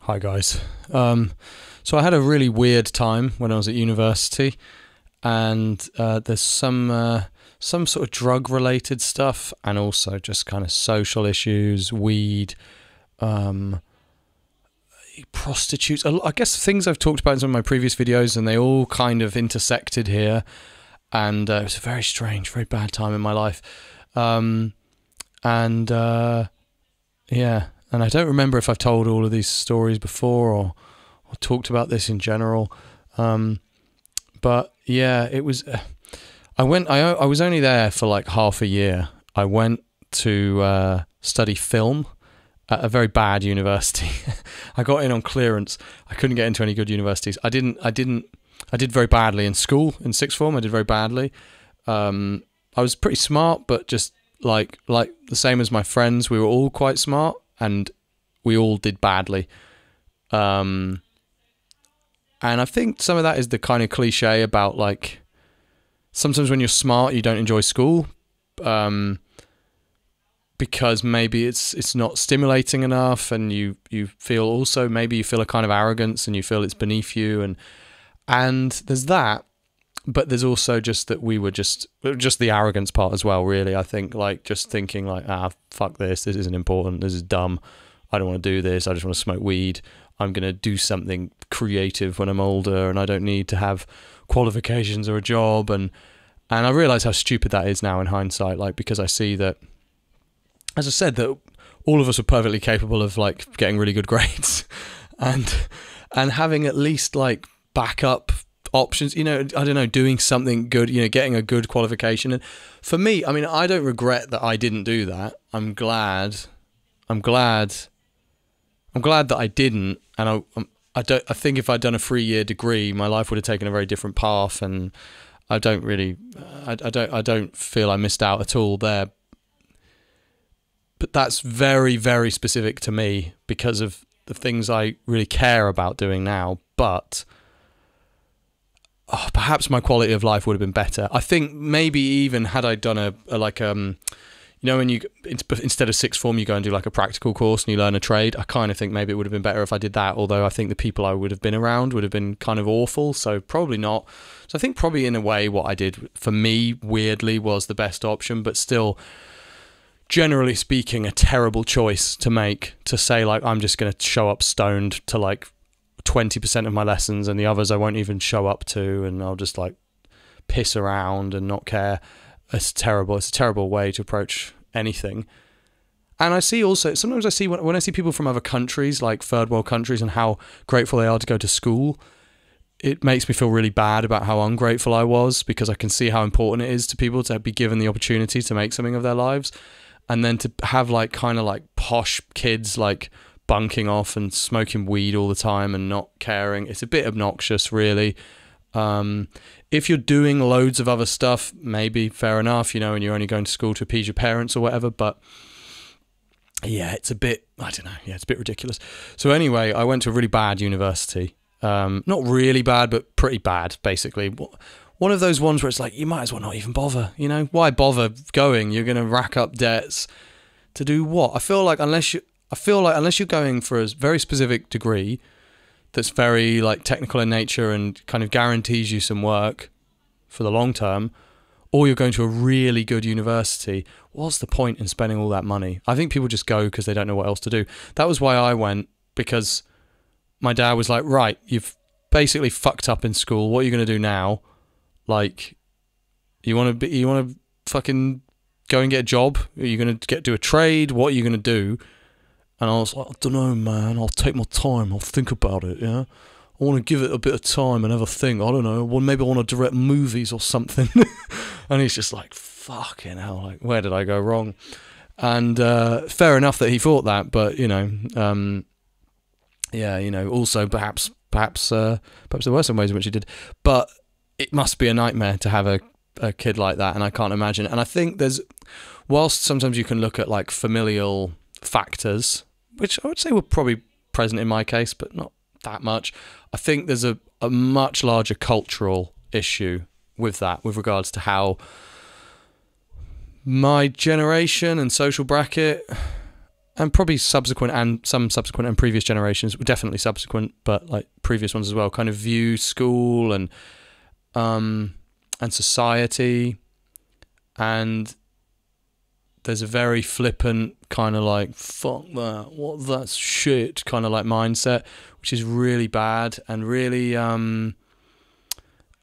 Hi guys. So I had a really weird time when I was at university, and there's some sort of drug-related stuff, and also just kind of social issues, weed, prostitutes. I guess things I've talked about in some of my previous videos, and they all kind of intersected here, and it was a very strange, very bad time in my life, yeah. And I don't remember if I've told all of these stories before or talked about this in general. But yeah, it was. I was only there for like half a year. I went to study film at a very bad university. I got in on clearance. I couldn't get into any good universities. I did very badly in school. In sixth form, I did very badly. I was pretty smart, but just like the same as my friends, we were all quite smart. And we all did badly. And I think some of that is the kind of cliche about like, sometimes when you're smart, you don't enjoy school, because maybe it's not stimulating enough, and you feel also, maybe you feel a kind of arrogance and you feel it's beneath you. And there's that, but there's also just that we were just the arrogance part as well, really. I think like just thinking like, fuck this isn't important, this is dumb, I don't want to do this, I just want to smoke weed, I'm going to do something creative when I'm older, and I don't need to have qualifications or a job. And I realise how stupid that is now in hindsight, like, because I see that, as I said, that all of us are perfectly capable of like getting really good grades and having at least like backup options, I don't know, doing something good, getting a good qualification. And for me, I mean, I don't regret that I didn't do that. I'm glad that I didn't. And I think if I'd done a 3-year degree, my life would have taken a very different path. And I don't feel I missed out at all there. But that's very, very specific to me because of the things I really care about doing now. But perhaps my quality of life would have been better. I think maybe even had I done when you, instead of sixth form, you go and do like a practical course and you learn a trade. I kind of think maybe it would have been better if I did that. Although I think the people I would have been around would have been kind of awful. So probably not. So I think probably in a way what I did for me weirdly was the best option, but still, generally speaking, a terrible choice to make, to say like, I'm just going to show up stoned to like 20% of my lessons, and the others I won't even show up to, and I'll just like piss around and not care. It's terrible. It's a terrible way to approach anything. And I see also, sometimes I see when I see people from other countries, like third world countries, and how grateful they are to go to school, it makes me feel really bad about how ungrateful I was, because I can see how important it is to people to be given the opportunity to make something of their lives. And then to have like kind of like posh kids like bunking off and smoking weed all the time and not caring. It's a bit obnoxious, really. If you're doing loads of other stuff, maybe fair enough, and you're only going to school to appease your parents or whatever. But yeah, it's a bit, I don't know. Yeah, it's a bit ridiculous. So anyway, I went to a really bad university. Not really bad, but pretty bad, basically. One of those ones where it's like, you might as well not even bother, Why bother going? You're going to rack up debts to do what? I feel like unless you're going for a very specific degree that's very like technical in nature and kind of guarantees you some work for the long term, or you're going to a really good university, what's the point in spending all that money? I think people just go because they don't know what else to do. That was why I went, because my dad was like, right, you've basically fucked up in school. What are you going to do now? Like, you want to fucking go and get a job? Are you going to do a trade? What are you going to do? And I was like, I don't know, man. I'll take my time. I'll think about it, I want to give it a bit of time and have a think. I don't know. Well, maybe I want to direct movies or something. And he's just like, fucking hell, like, where did I go wrong? And fair enough that he thought that, but, also perhaps there were some ways in which he did. But it must be a nightmare to have a kid like that, and I can't imagine. And I think whilst sometimes you can look at like familial factors, which I would say were probably present in my case, but not that much, I think there's a much larger cultural issue with that, with regards to how my generation and social bracket and probably subsequent and some subsequent and previous generations, definitely subsequent, but like previous ones as well, kind of view school and society, and there's a very flippant kind of like, fuck that, what, that's shit kind of like mindset, which is really bad and really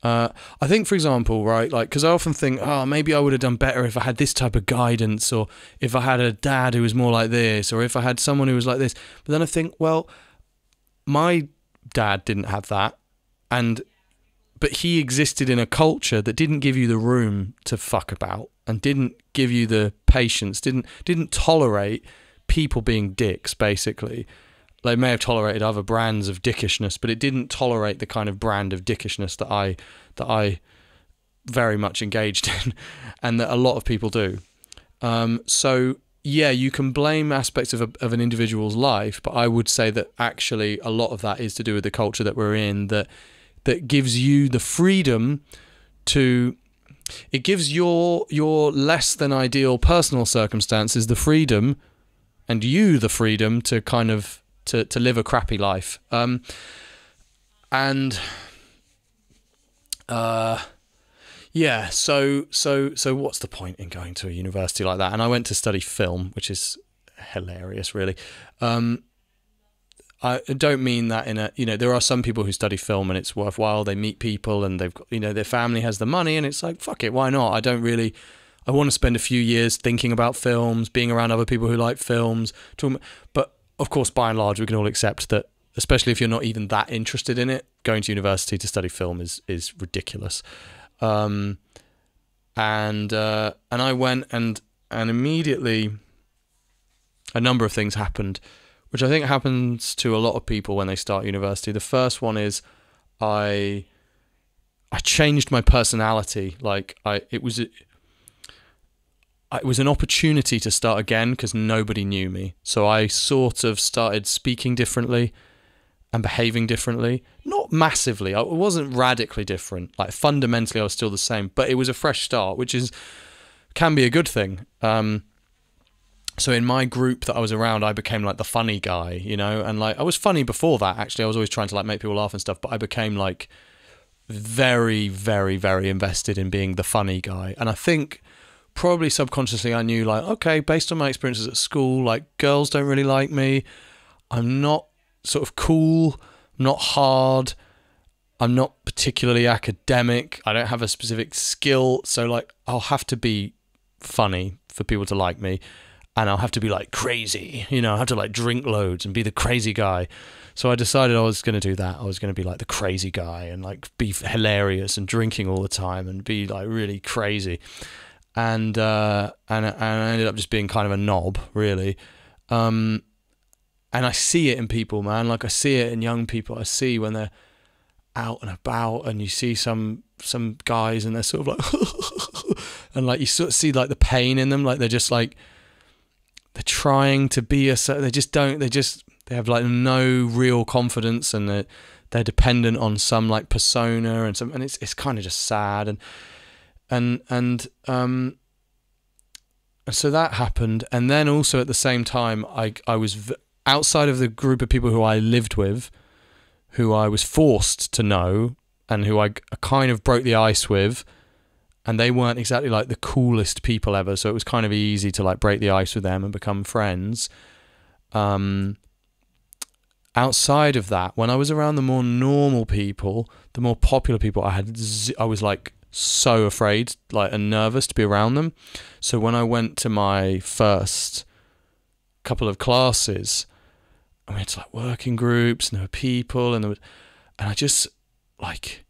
I think, for example, right, like, because I often think, oh, maybe I would have done better if I had this type of guidance, or if I had a dad who was more like this, or if I had someone who was like this. But then I think, well, my dad didn't have that, but he existed in a culture that didn't give you the room to fuck about, and didn't give you the patience, didn't tolerate people being dicks, basically. They may have tolerated other brands of dickishness, but it didn't tolerate the kind of brand of dickishness that I very much engaged in, and that a lot of people do. So yeah, you can blame aspects of an individual's life, but I would say that actually a lot of that is to do with the culture that we're in, that gives you the freedom to. It gives your less than ideal personal circumstances the freedom, and you the freedom to kind of to live a crappy life. Yeah, so what's the point in going to a university like that? And I went to study film, which is hilarious, really. I don't mean that in a, there are some people who study film and it's worthwhile. They meet people and they've got, their family has the money, and it's like, fuck it, why not? I want to spend a few years thinking about films, being around other people who like films, but of course, by and large, we can all accept that, especially if you're not even that interested in it, going to university to study film is ridiculous. And I went, and immediately a number of things happened, which I think happens to a lot of people when they start university. The first one is I changed my personality. Like it was an opportunity to start again because nobody knew me. So I sort of started speaking differently and behaving differently. Not massively. I wasn't radically different. Like fundamentally, I was still the same. But it was a fresh start, which can be a good thing. So in my group that I was around, I became like the funny guy, and like I was funny before that. Actually, I was always trying to like make people laugh and stuff. But I became like very, very, very invested in being the funny guy. And I think probably subconsciously I knew, like, okay, based on my experiences at school, like girls don't really like me. I'm not sort of cool. I'm not hard. I'm not particularly academic. I don't have a specific skill. So like I'll have to be funny for people to like me. And I'll have to be like crazy, I have to like drink loads and be the crazy guy. So I decided I was going to do that. I was going to be like the crazy guy and like be hilarious and drinking all the time and be like really crazy. And I ended up just being kind of a knob, really. And I see it in people, man. Like I see it in young people. I see when they're out and about, and you see some guys and they're sort of like, and like you sort of see like the pain in them. Like they're just like, they're trying to be they have like no real confidence, and they're dependent on some like persona and it's kind of just sad, and so that happened. And then also at the same time, I was outside of the group of people who I lived with, who I was forced to know, and who I kind of broke the ice with. And they weren't exactly like the coolest people ever, so it was kind of easy to like break the ice with them and become friends. Outside of that, when I was around the more normal people, the more popular people, I was like so afraid, like, and nervous to be around them. So when I went to my first couple of classes, I went to like working groups, and there were people, and I just like,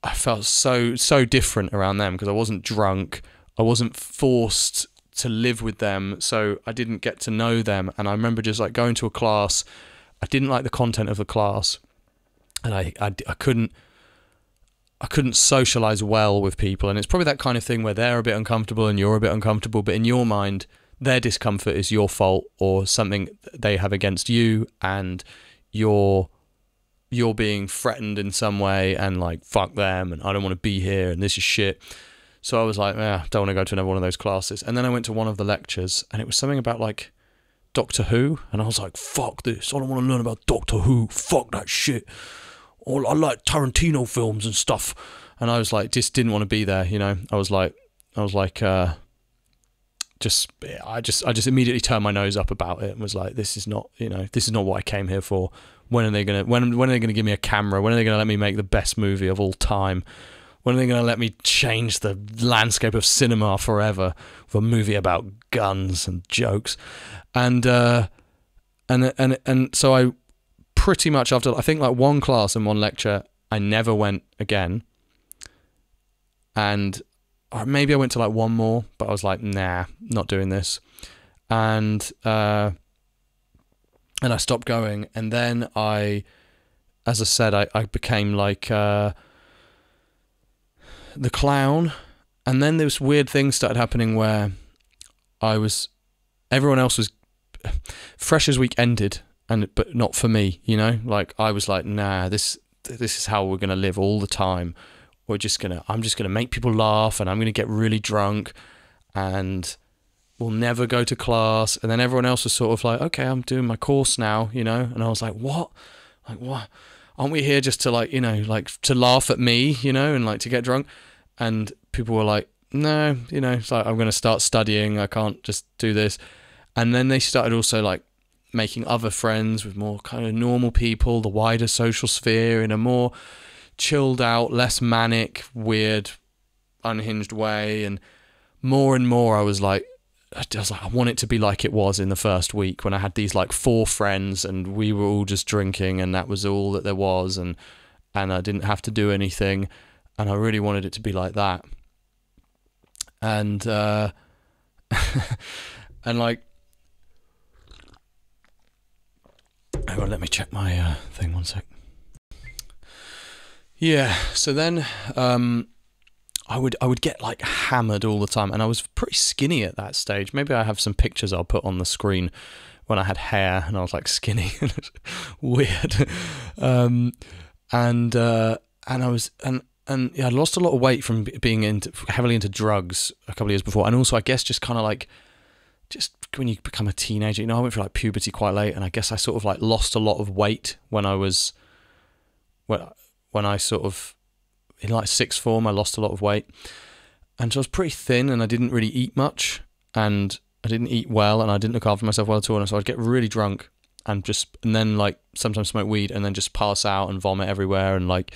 I felt so different around them because I wasn't drunk. I wasn't forced to live with them, so I didn't get to know them. And I remember just like going to a class. I didn't like the content of the class, and I couldn't socialize well with people. And it's probably that kind of thing where they're a bit uncomfortable and you're a bit uncomfortable, but in your mind, their discomfort is your fault or something they have against you, and you're being threatened in some way, and like, fuck them, and I don't want to be here, and this is shit. So I was like, don't want to go to another one of those classes. And then I went to one of the lectures, and it was something about like Doctor Who, and I was like, fuck this, I don't want to learn about Doctor Who, fuck that shit. Or I like Tarantino films and stuff. And I was like, just didn't want to be there, you know. I just immediately turned my nose up about it and was like, this is not, you know, this is not what I came here for. When are they gonna give me a camera? When are they gonna let me make the best movie of all time? When are they gonna let me change the landscape of cinema forever with a movie about guns and jokes? And so I pretty much, after I think like one class and one lecture, I never went again. And maybe I went to like one more, but I was like, nah, not doing this. And I stopped going. And then as I said, I became like the clown. And then there was weird things started happening where everyone else was, Freshers Week ended, but not for me, you know? Like, I was like, nah, this is how we're going to live all the time. I'm just gonna make people laugh, and I'm gonna get really drunk, and we'll never go to class. And then everyone else was sort of like, okay, I'm doing my course now, you know. And I was like, what? Like, what? Aren't we here just to, like, you know, like to laugh at me, you know, and like to get drunk? And people were like, no, you know, it's like, I'm gonna start studying. I can't just do this. And then they started also like making other friends with more kind of normal people, the wider social sphere, in a more chilled out, less manic, weird, unhinged way. And more I was like, I want it to be like it was in the first week when I had these like 4 friends and we were all just drinking and that was all that there was, and I didn't have to do anything, and I really wanted it to be like that. And and like, hang on, let me check my thing 1 sec. Yeah, so then I would get like hammered all the time, and I was pretty skinny at that stage. Maybe I have some pictures I'll put on the screen when I had hair and I was like skinny. Weird. I lost a lot of weight from being heavily into drugs a couple of years before, and also I guess just kind of like, just when you become a teenager, you know, I went through like puberty quite late, and I guess I sort of like lost a lot of weight when I sort of, in like sixth form, I lost a lot of weight. And so I was pretty thin, and I didn't really eat much, and I didn't eat well, and I didn't look after myself well at all. And so I'd get really drunk and then like sometimes smoke weed and then just pass out and vomit everywhere. And like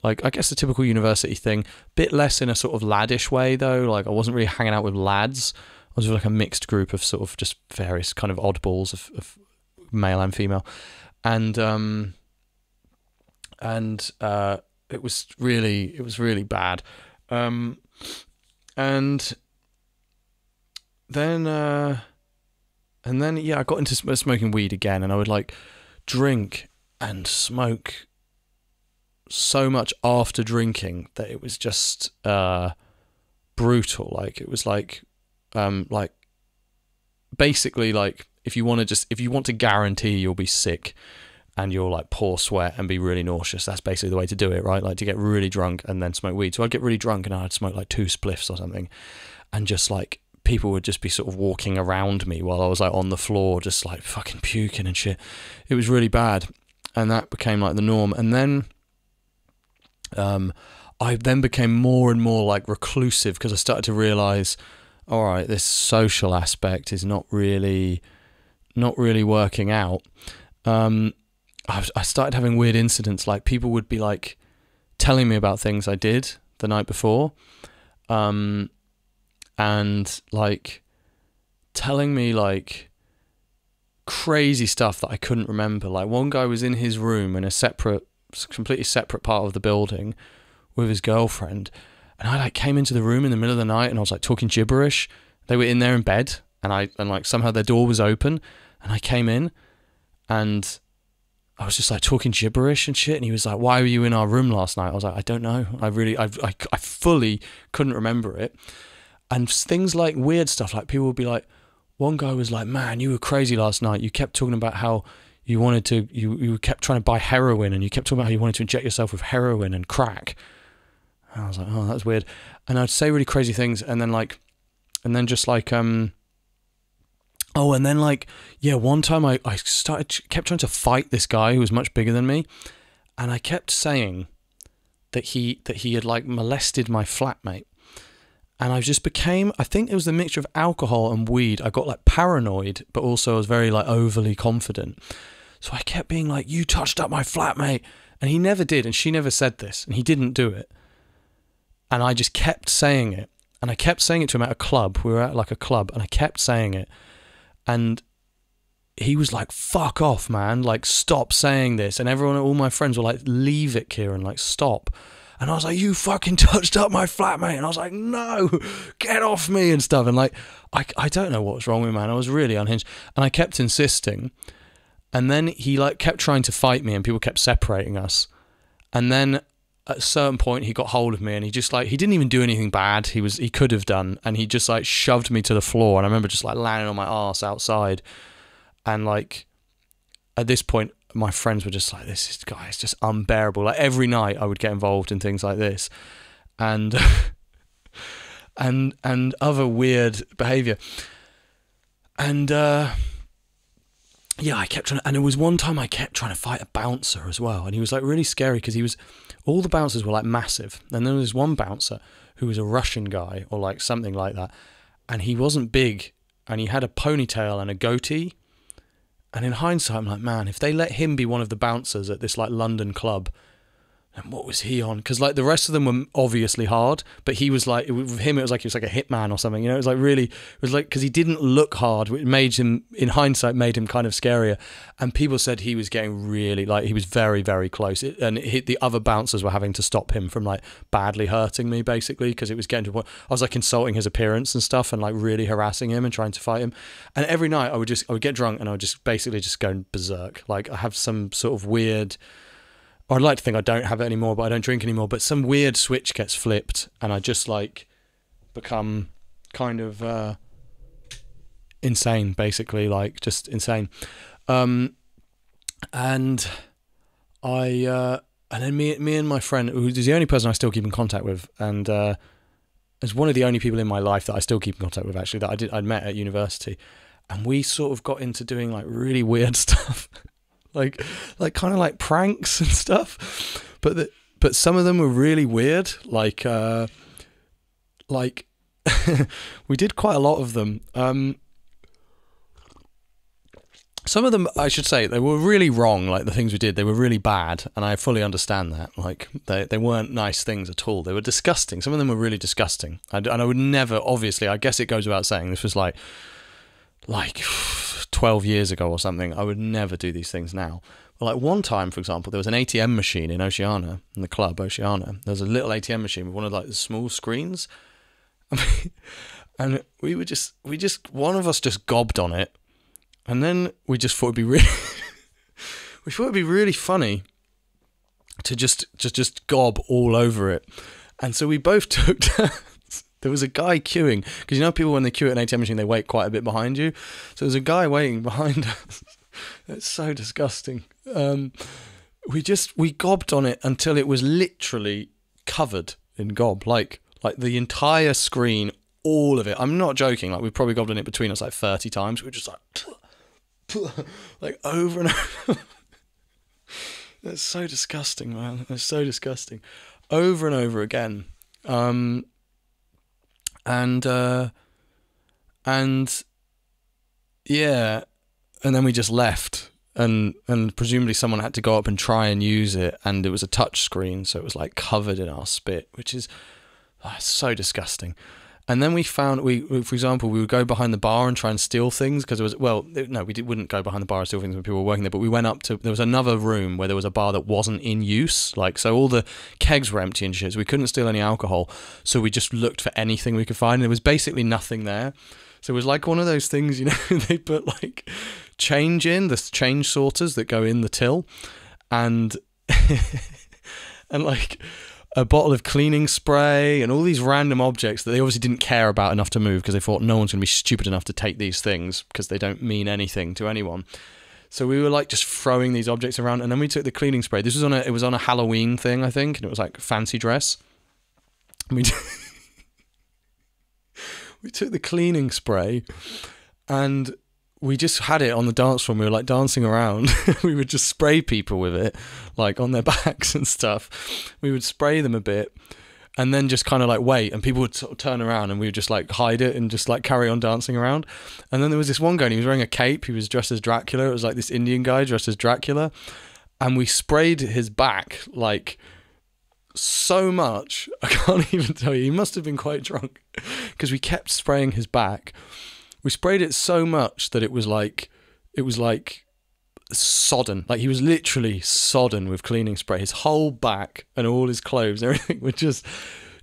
I guess the typical university thing, bit less in a sort of laddish way though. Like I wasn't really hanging out with lads. I was with like a mixed group of sort of just various kind of oddballs of male and female. And it was really bad. And then yeah, I got into smoking weed again, and I would like drink and smoke so much after drinking that it was just brutal. Like it was like basically like if you want to guarantee you'll be sick and you'll like pour sweat and be really nauseous, that's basically the way to do it, right? Like to get really drunk and then smoke weed. So I'd get really drunk and I'd smoke like 2 spliffs or something, and just like people would just be sort of walking around me while I was like on the floor just like fucking puking and shit. It was really bad, and that became like the norm. And then I then became more and more like reclusive because I started to realise, all right, this social aspect is not really working out. I started having weird incidents, like people would be like telling me about things I did the night before, and like telling me like crazy stuff that I couldn't remember. Like one guy was in his room in a completely separate part of the building with his girlfriend, and I like came into the room in the middle of the night and I was like talking gibberish. They were in there in bed, and like somehow their door was open, and I came in and I was just like talking gibberish and shit, and he was like, "Why were you in our room last night?" I was like, "I don't know. I fully couldn't remember it." And things like weird stuff, like people would be like, one guy was like, "Man, you were crazy last night. You kept talking about how you wanted to, you kept trying to buy heroin, and you kept talking about how you wanted to inject yourself with heroin and crack." And I was like, "Oh, that's weird." And I'd say really crazy things, and then just like Oh, and then like, yeah, one time I kept trying to fight this guy who was much bigger than me, and I kept saying that he had like molested my flatmate. And I just became, I think it was the mixture of alcohol and weed. I got like paranoid, but also I was very like overly confident. So I kept being like, you touched up my flatmate. And he never did. And she never said this. And he didn't do it. And I just kept saying it. And I kept saying it to him at a club. We were at like a club. And I kept saying it. And he was like, fuck off, man. Like, stop saying this. And everyone, all my friends were like, leave it, Kieran. Like, stop. And I was like, you fucking touched up my flatmate. And I was like, no, get off me and stuff. And like, I don't know what was wrong with me, man. I was really unhinged. And I kept insisting. And then he like kept trying to fight me and people kept separating us. And then at a certain point he got hold of me and he just like, he didn't even do anything bad. He could have done. And he just like shoved me to the floor. And I remember just like landing on my arse outside. And like, at this point, my friends were just like, this guy is just unbearable. Like every night I would get involved in things like this. And, and other weird behavior. And, yeah, I kept trying to, and it was one time I kept trying to fight a bouncer as well. And he was like really scary because all the bouncers were like massive. And there was one bouncer who was a Russian guy or like something like that. And he wasn't big and he had a ponytail and a goatee. And in hindsight, I'm like, man, if they let him be one of the bouncers at this like London club, and what was he on? Because like the rest of them were obviously hard, but he was like, with him, it was like he was like a hitman or something. You know, it was like really, it was like, because he didn't look hard, it made him, in hindsight, made him kind of scarier. And people said he was getting really, like, he was very, very close. The other bouncers were having to stop him from like badly hurting me, basically, because it was getting to a point, I was like insulting his appearance and stuff and like really harassing him and trying to fight him. And every night I would get drunk and I would just basically just go berserk. Like I have some sort of weird, I'd like to think I don't have it anymore, but I don't drink anymore. But some weird switch gets flipped, and I just like become kind of insane, basically, like just insane. And then me and my friend, who's the only person I still keep in contact with, and is one of the only people in my life that I still keep in contact with, actually, that I'd met at university, and we sort of got into doing like really weird stuff. like kind of like pranks and stuff, but some of them were really weird. Like we did quite a lot of them. Some of them, I should say, they were really wrong. Like the things we did, they were really bad, and I fully understand that. Like they weren't nice things at all. They were disgusting. Some of them were really disgusting, and I would never. Obviously, I guess it goes without saying. This was like 12 years ago or something. I would never do these things now. But like one time, for example, there was an ATM machine in Oceana, in the club Oceana. There was a little ATM machine with one of like the small screens. And we one of us just gobbed on it. And then we just thought it'd be really funny to just gob all over it. And so we both took turns. There was a guy queuing, because you know people when they queue at an ATM machine, they wait quite a bit behind you. So there's a guy waiting behind us. It's so disgusting. We gobbed on it until it was literally covered in gob, like the entire screen, all of it. I'm not joking. Like we probably gobbed on it between us like 30 times. We were just like over and over. That's so disgusting, man. That's so disgusting. Over and over again. And yeah, and then we just left, and presumably someone had to go up and try and use it, and it was a touch screen, so it was like covered in our spit, which is so disgusting. And then we found, for example, we would go behind the bar and try and steal things, because wouldn't go behind the bar and steal things when people were working there, but we went up to, there was another room where there was a bar that wasn't in use, like, so all the kegs were empty and shit, so we couldn't steal any alcohol, so we just looked for anything we could find, and there was basically nothing there. So it was like one of those things, you know, they put like change in, the change sorters that go in the till, and and like a bottle of cleaning spray and all these random objects that they obviously didn't care about enough to move, because they thought no one's going to be stupid enough to take these things because they don't mean anything to anyone. So we were like just throwing these objects around, and then we took the cleaning spray. This was it was on a Halloween thing, I think, and it was like fancy dress. We took the cleaning spray, and we just had it on the dance floor. And we were like dancing around. We would just spray people with it, like on their backs and stuff. We would spray them a bit, and then just kind of like wait, and people would sort of turn around, and we would just like hide it and just like carry on dancing around. And then there was this one guy, and he was wearing a cape. He was dressed as Dracula. It was like this Indian guy dressed as Dracula, and we sprayed his back like so much. I can't even tell you. He must have been quite drunk, because we kept spraying his back. We sprayed it so much that it was like sodden. Like he was literally sodden with cleaning spray. His whole back and all his clothes and everything were just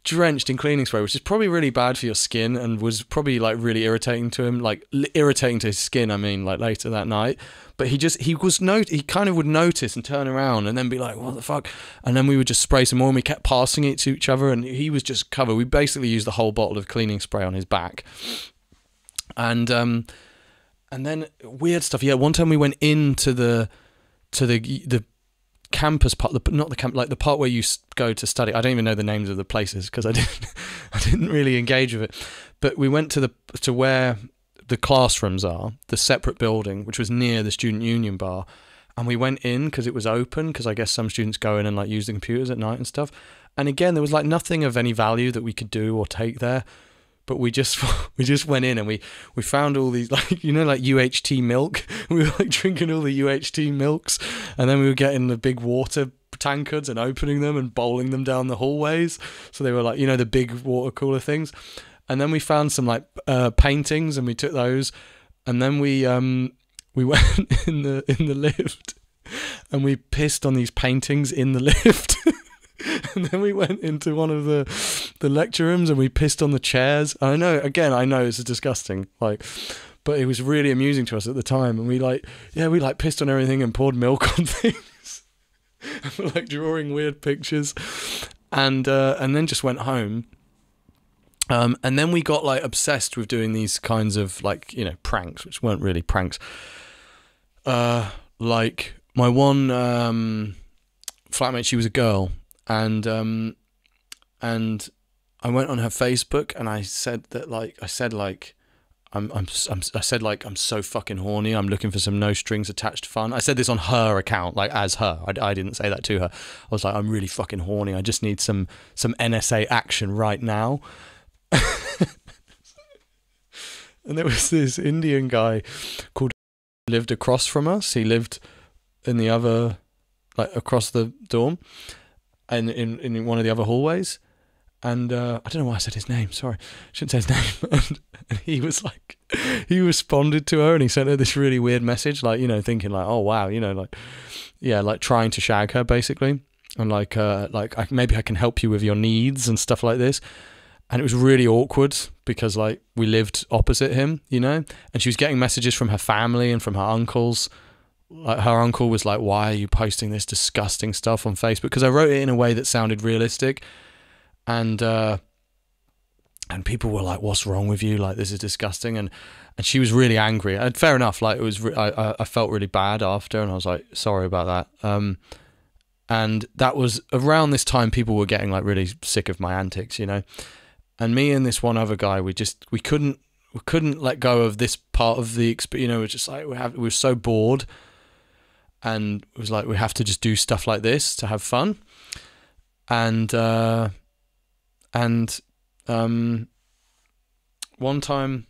drenched in cleaning spray, which is probably really bad for your skin, and was probably like really irritating to him, like irritating to his skin. I mean, like later that night. But he kind of would notice and turn around and then be like, what the fuck? And then we would just spray some more, and we kept passing it to each other, and he was just covered. We basically used the whole bottle of cleaning spray on his back. And then weird stuff. Yeah, one time we went into the campus part, not the camp, like the part where you go to study. I don't even know the names of the places because I didn't really engage with it. But we went to where the classrooms are, the separate building, which was near the student union bar, and we went in because it was open. Because I guess some students go in and like use the computers at night and stuff. And again, there was like nothing of any value that we could do or take there. But we just went in, and we found all these, like, you know, like UHT milk. We were like drinking all the UHT milks, and then we were getting the big water tankards and opening them and bowling them down the hallways. So they were like, you know, the big water cooler things. And then we found some like paintings, and we took those, and then we went in the lift, and we pissed on these paintings in the lift. And then we went into one of the lecture rooms, and we pissed on the chairs. I know it's disgusting, like, but it was really amusing to us at the time. And we pissed on everything and poured milk on things. And we're like drawing weird pictures, and then just went home. And then we got like obsessed with doing these kinds of like, you know, pranks, which weren't really pranks. Like my one flatmate, she was a girl. And I went on her Facebook, and I said I'm so fucking horny. I'm looking for some no strings attached fun. I said this on her account, like as her. I didn't say that to her. I was like, I'm really fucking horny. I just need some NSA action right now. And there was this Indian guy called lived across from us. He lived in the other, like across the dorm. And in one of the other hallways, and I don't know why I said his name. Sorry, I shouldn't say his name. And he was like, he responded to her, and he sent her this really weird message, like, you know, thinking like, oh wow, you know, like, yeah, like trying to shag her basically, and like maybe I can help you with your needs and stuff like this. And it was really awkward because like we lived opposite him, you know, and she was getting messages from her family and from her uncles. Like her uncle was like, why are you posting this disgusting stuff on Facebook? Because I wrote it in a way that sounded realistic, and people were like, what's wrong with you? Like, this is disgusting. And she was really angry, and fair enough. Like, it was, I felt really bad after, and I was like, sorry about that. And that was around this time people were getting like really sick of my antics, you know, and me and this one other guy, we couldn't let go of this part of the experience, you know. We're just like, we were so bored. And it was like, we have to just do stuff like this to have fun. And one time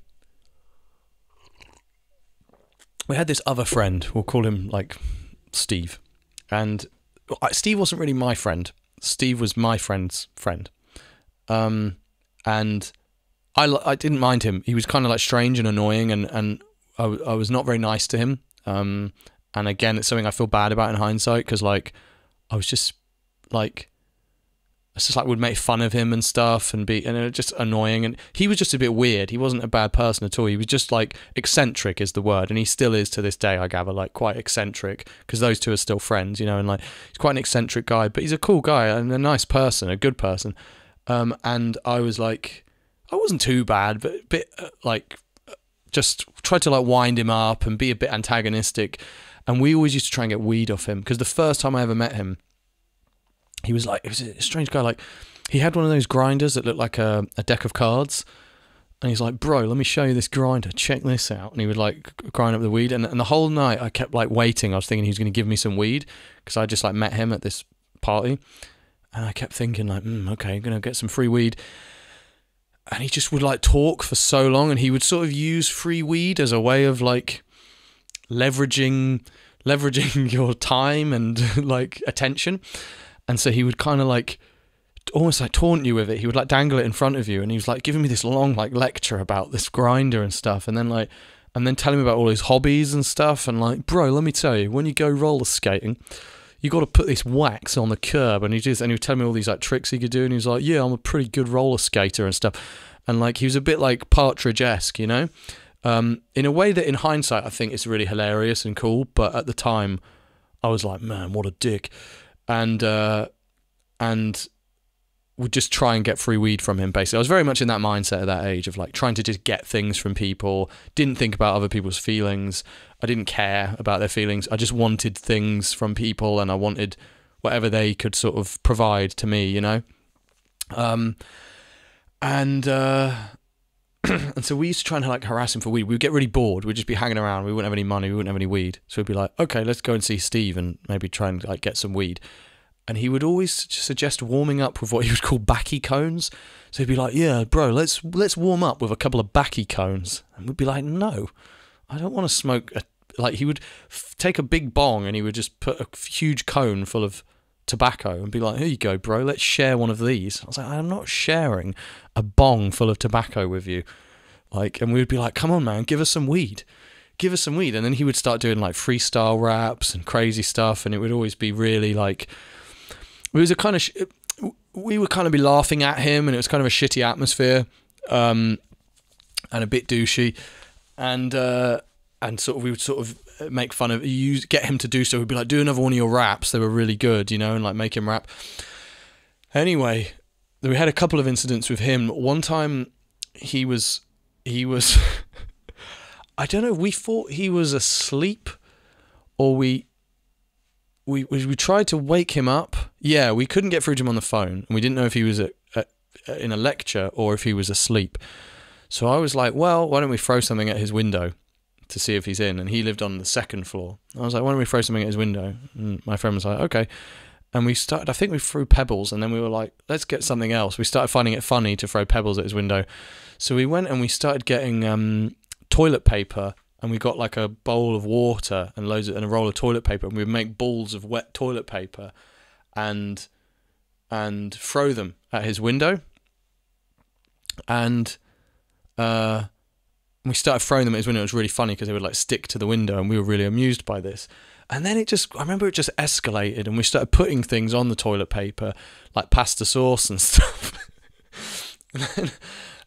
we had this other friend, we'll call him like Steve. And Steve wasn't really my friend. Steve was my friend's friend. And I didn't mind him. He was kind of like strange and annoying, and I was not very nice to him. And again, it's something I feel bad about in hindsight, because like I was just like, it's just like would make fun of him and stuff, and it was just annoying. And he was just a bit weird. He wasn't a bad person at all. He was just like eccentric is the word, and he still is to this day, I gather, like quite eccentric, because those two are still friends, you know. And like he's quite an eccentric guy, but he's a cool guy and a nice person, a good person. And I was like, I wasn't too bad, but a bit like just tried to like wind him up and be a bit antagonistic. And we always used to try and get weed off him, because the first time I ever met him, he was like, it was a strange guy. Like he had one of those grinders that looked like a deck of cards, And he's like, bro, let me show you this grinder. Check this out. And he would like grind up the weed. And the whole night I kept like waiting. I was thinking he was going to give me some weed because I just like met him at this party. And I kept thinking like, okay, I'm going to get some free weed. And he just would like talk for so long. And he would sort of use free weed as a way of like leveraging your time and like attention. And so he would kind of like almost like taunt you with it. He would like dangle it in front of you, and he was like giving me this long like lecture about this grinder and stuff, and then telling me about all his hobbies and stuff, and like, bro, let me tell you, when you go roller skating, you got to put this wax on the curb, and he would tell me all these like tricks he could do, and he was like, yeah, I'm a pretty good roller skater and stuff, and like he was a bit like Partridge-esque, you know, in a way that in hindsight I think it's really hilarious and cool, but at the time I was like, man, what a dick, and would just try and get free weed from him, basically. I was very much in that mindset at that age of like trying to just get things from people, didn't think about other people's feelings, I didn't care about their feelings, I just wanted things from people, and I wanted whatever they could sort of provide to me, you know? And so we used to try and like harass him for weed. We would get really bored, we'd just be hanging around, we wouldn't have any money, we wouldn't have any weed, so we'd be like, okay, let's go and see Steve and maybe try and like get some weed. And he would always suggest warming up with what he would call backy cones. So he'd be like, yeah, bro, let's warm up with a couple of backy cones. And we'd be like, no, I don't want to smoke. Like he would take a big bong and he would just put a huge cone full of tobacco and be like, here you go, bro, let's share one of these. I was like, I'm not sharing a bong full of tobacco with you. Like, and we would be like, come on, man, give us some weed. Give us some weed. And then he would start doing like freestyle raps and crazy stuff. And it would always be really like... It was a kind of we would kind of be laughing at him, and it was kind of a shitty atmosphere, and a bit douchey, and sort of we would sort of make fun of get him to do so. We'd be like, do another one of your raps. They were really good, you know, and like make him rap. Anyway, we had a couple of incidents with him. One time, he was I don't know. We thought he was asleep, or we tried to wake him up. Yeah, we couldn't get through to him on the phone, and we didn't know if he was in a lecture or if he was asleep. So I was like, well, why don't we throw something at his window to see if he's in? And he lived on the second floor. I was like, why don't we throw something at his window? And my friend was like, okay. And we started, I think we threw pebbles, and then we were like, let's get something else. We started finding it funny to throw pebbles at his window. So we went and we started getting toilet paper, and we got like a bowl of water and a roll of toilet paper, and we'd make balls of wet toilet paper and throw them at his window. And we started throwing them at his window. It was really funny because they would like stick to the window, and we were really amused by this. And then I remember it just escalated, and we started putting things on the toilet paper, like pasta sauce and stuff.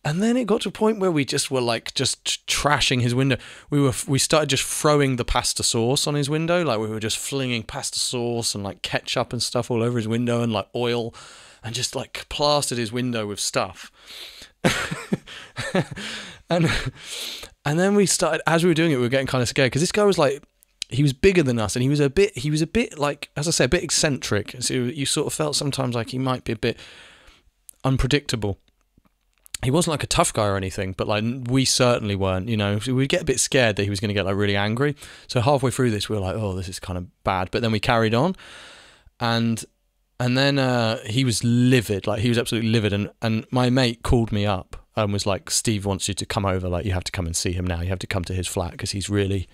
And then it got to a point where we just were like just trashing his window. We started just throwing the pasta sauce on his window, like we were just flinging pasta sauce and like ketchup and stuff all over his window, and like oil, and just like plastered his window with stuff. and then we started, as we were doing it, we were getting kind of scared because this guy was like, he was bigger than us, and he was a bit like, as I say, a bit eccentric. So you sort of felt sometimes like he might be a bit unpredictable. He wasn't like a tough guy or anything, but like we certainly weren't, you know. So we'd get a bit scared that he was going to get like really angry. So halfway through this, we were like, oh, this is kind of bad. But then we carried on, and then he was livid, like he was absolutely livid. And my mate called me up and was like, Steve wants you to come over, like you have to come and see him now. You have to come to his flat because he's really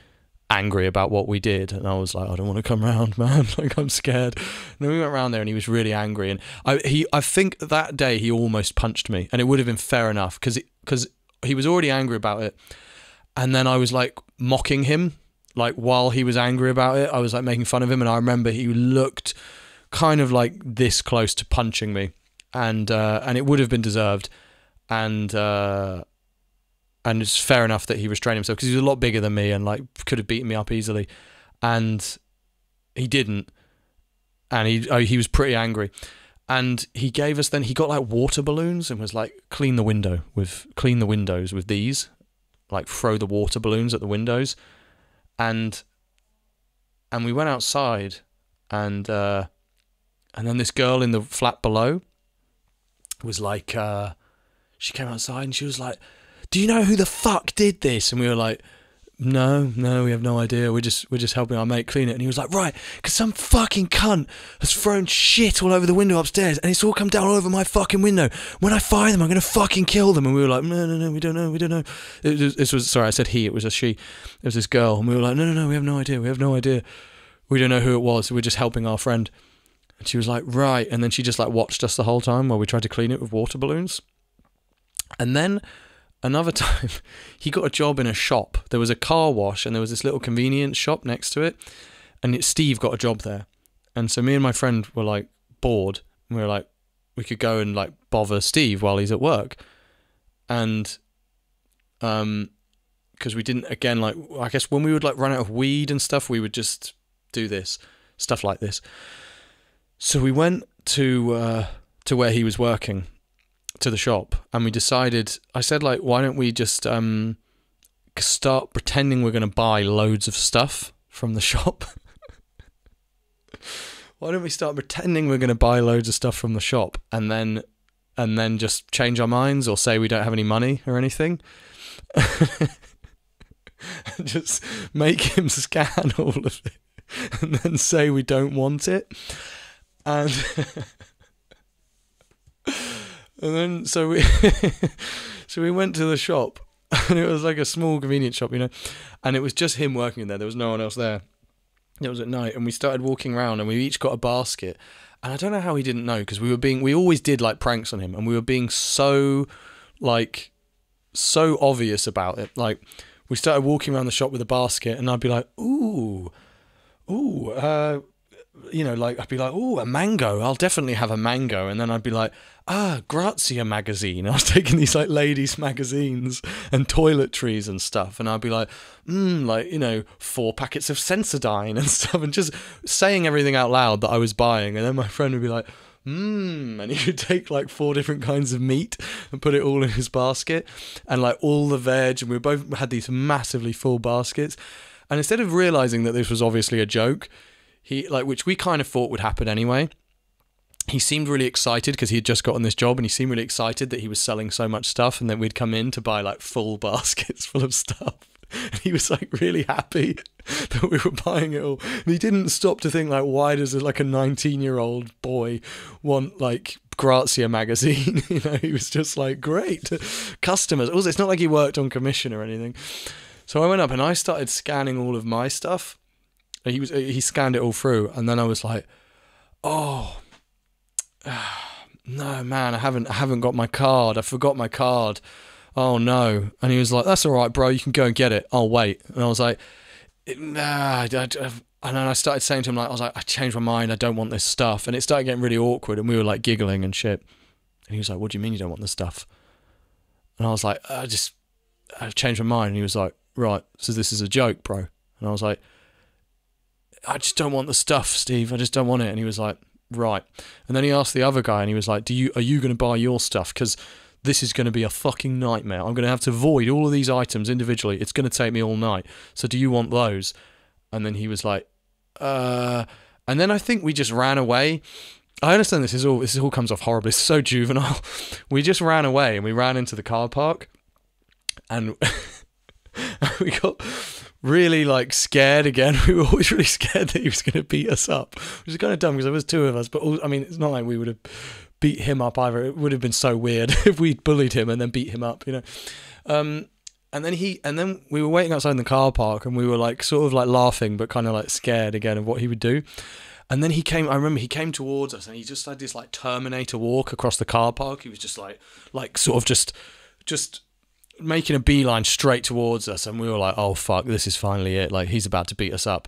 angry about what we did. And I was like, I don't want to come round, man, like I'm scared. And then we went around there, and he was really angry, and I think that day he almost punched me, and it would have been fair enough because he was already angry about it, and then I was like mocking him, like while he was angry about it, I was like making fun of him, and I remember he looked kind of like this close to punching me, and it would have been deserved, and it's fair enough that he restrained himself because he was a lot bigger than me and like could have beaten me up easily, and he didn't, and he was pretty angry, and he got like water balloons and was like, clean the windows with these, like throw the water balloons at the windows, and we went outside, and then this girl in the flat below was like, she came outside and she was like, do you know who the fuck did this? And we were like, no, we have no idea. We're just helping our mate clean it. And he was like, right, because some fucking cunt has thrown shit all over the window upstairs, and it's all come down all over my fucking window. When I fire them, I'm going to fucking kill them. And we were like, no, we don't know. Sorry, I said he, it was a she. It was this girl. And we were like, no, we have no idea. We don't know who it was. We're just helping our friend. And she was like, right. And then she just like watched us the whole time while we tried to clean it with water balloons. And then another time, he got a job in a shop. There was a car wash and there was this little convenience shop next to it. And Steve got a job there. And so me and my friend were like bored. And we were like, we could go and like bother Steve while he's at work. And because we didn't, again, like, I guess when we would like run out of weed and stuff, we would just do this, stuff like this. So we went to where he was working, to the shop, and we decided, I said, like, why don't we just start pretending we're going to buy loads of stuff from the shop? Why don't we start pretending we're going to buy loads of stuff from the shop and then just change our minds or say we don't have any money or anything? Just make him scan all of it and then say we don't want it. And and then so we went to the shop, and it was like a small convenience shop, you know, and it was just him working in there. There was no one else there. It was at night, and we started walking around, and we each got a basket. And I don't know how he didn't know, because we always did like pranks on him, and we were being so obvious about it. Like, we started walking around the shop with a basket, and I'd be like, ooh, you know, like, I'd be like, ooh, a mango. I'll definitely have a mango. And then I'd be like, Grazia magazine. I was taking these like ladies magazines and toiletries and stuff. And I'd be like, like, you know, 4 packets of Sensodyne and stuff, and just saying everything out loud that I was buying. And then my friend would be like, and he would take like 4 different kinds of meat and put it all in his basket, and like all the veg. And we both had these massively full baskets. And instead of realizing that this was obviously a joke, he, like, which we kind of thought would happen anyway, he seemed really excited because he had just gotten this job, and he seemed really excited that he was selling so much stuff, and then we'd come in to buy like full baskets full of stuff. And he was like really happy that we were buying it all. And he didn't stop to think, like, why does like a 19-year-old boy want like Grazia magazine? You know, he was just like, great, customers. Also, it's not like he worked on commission or anything. So I went up and I started scanning all of my stuff. He scanned it all through, and then I was like, oh no, man, I haven't got my card. I forgot my card. Oh no. And he was like, that's all right, bro, you can go and get it, I'll wait. And I was like, nah. And then I started saying to him, like, I was like, I changed my mind, I don't want this stuff. And it started getting really awkward, and we were like giggling and shit. And he was like, what do you mean you don't want this stuff? And I was like, I've changed my mind. And he was like, right, so this is a joke, bro. And I was like, I just don't want the stuff, Steve. I just don't want it. And he was like, right. And then he asked the other guy, and he was like, are you going to buy your stuff? Because this is going to be a fucking nightmare. I'm going to have to void all of these items individually. It's going to take me all night. So do you want those? And then he was like, and then I think we just ran away. I understand this all comes off horribly. It's so juvenile. We just ran away, and we ran into the car park, and we got really like scared again. We were always really scared that he was going to beat us up, which is kind of dumb because there was 2 of us, but I mean, it's not like we would have beat him up either. It would have been so weird if we bullied him and then beat him up, you know. And then we were waiting outside in the car park, and we were like sort of like laughing but kind of like scared again of what he would do. And then I remember he came towards us, and he just had this like Terminator walk across the car park. He was just like sort of just making a beeline straight towards us, and we were like, oh fuck, this is finally it, like, he's about to beat us up.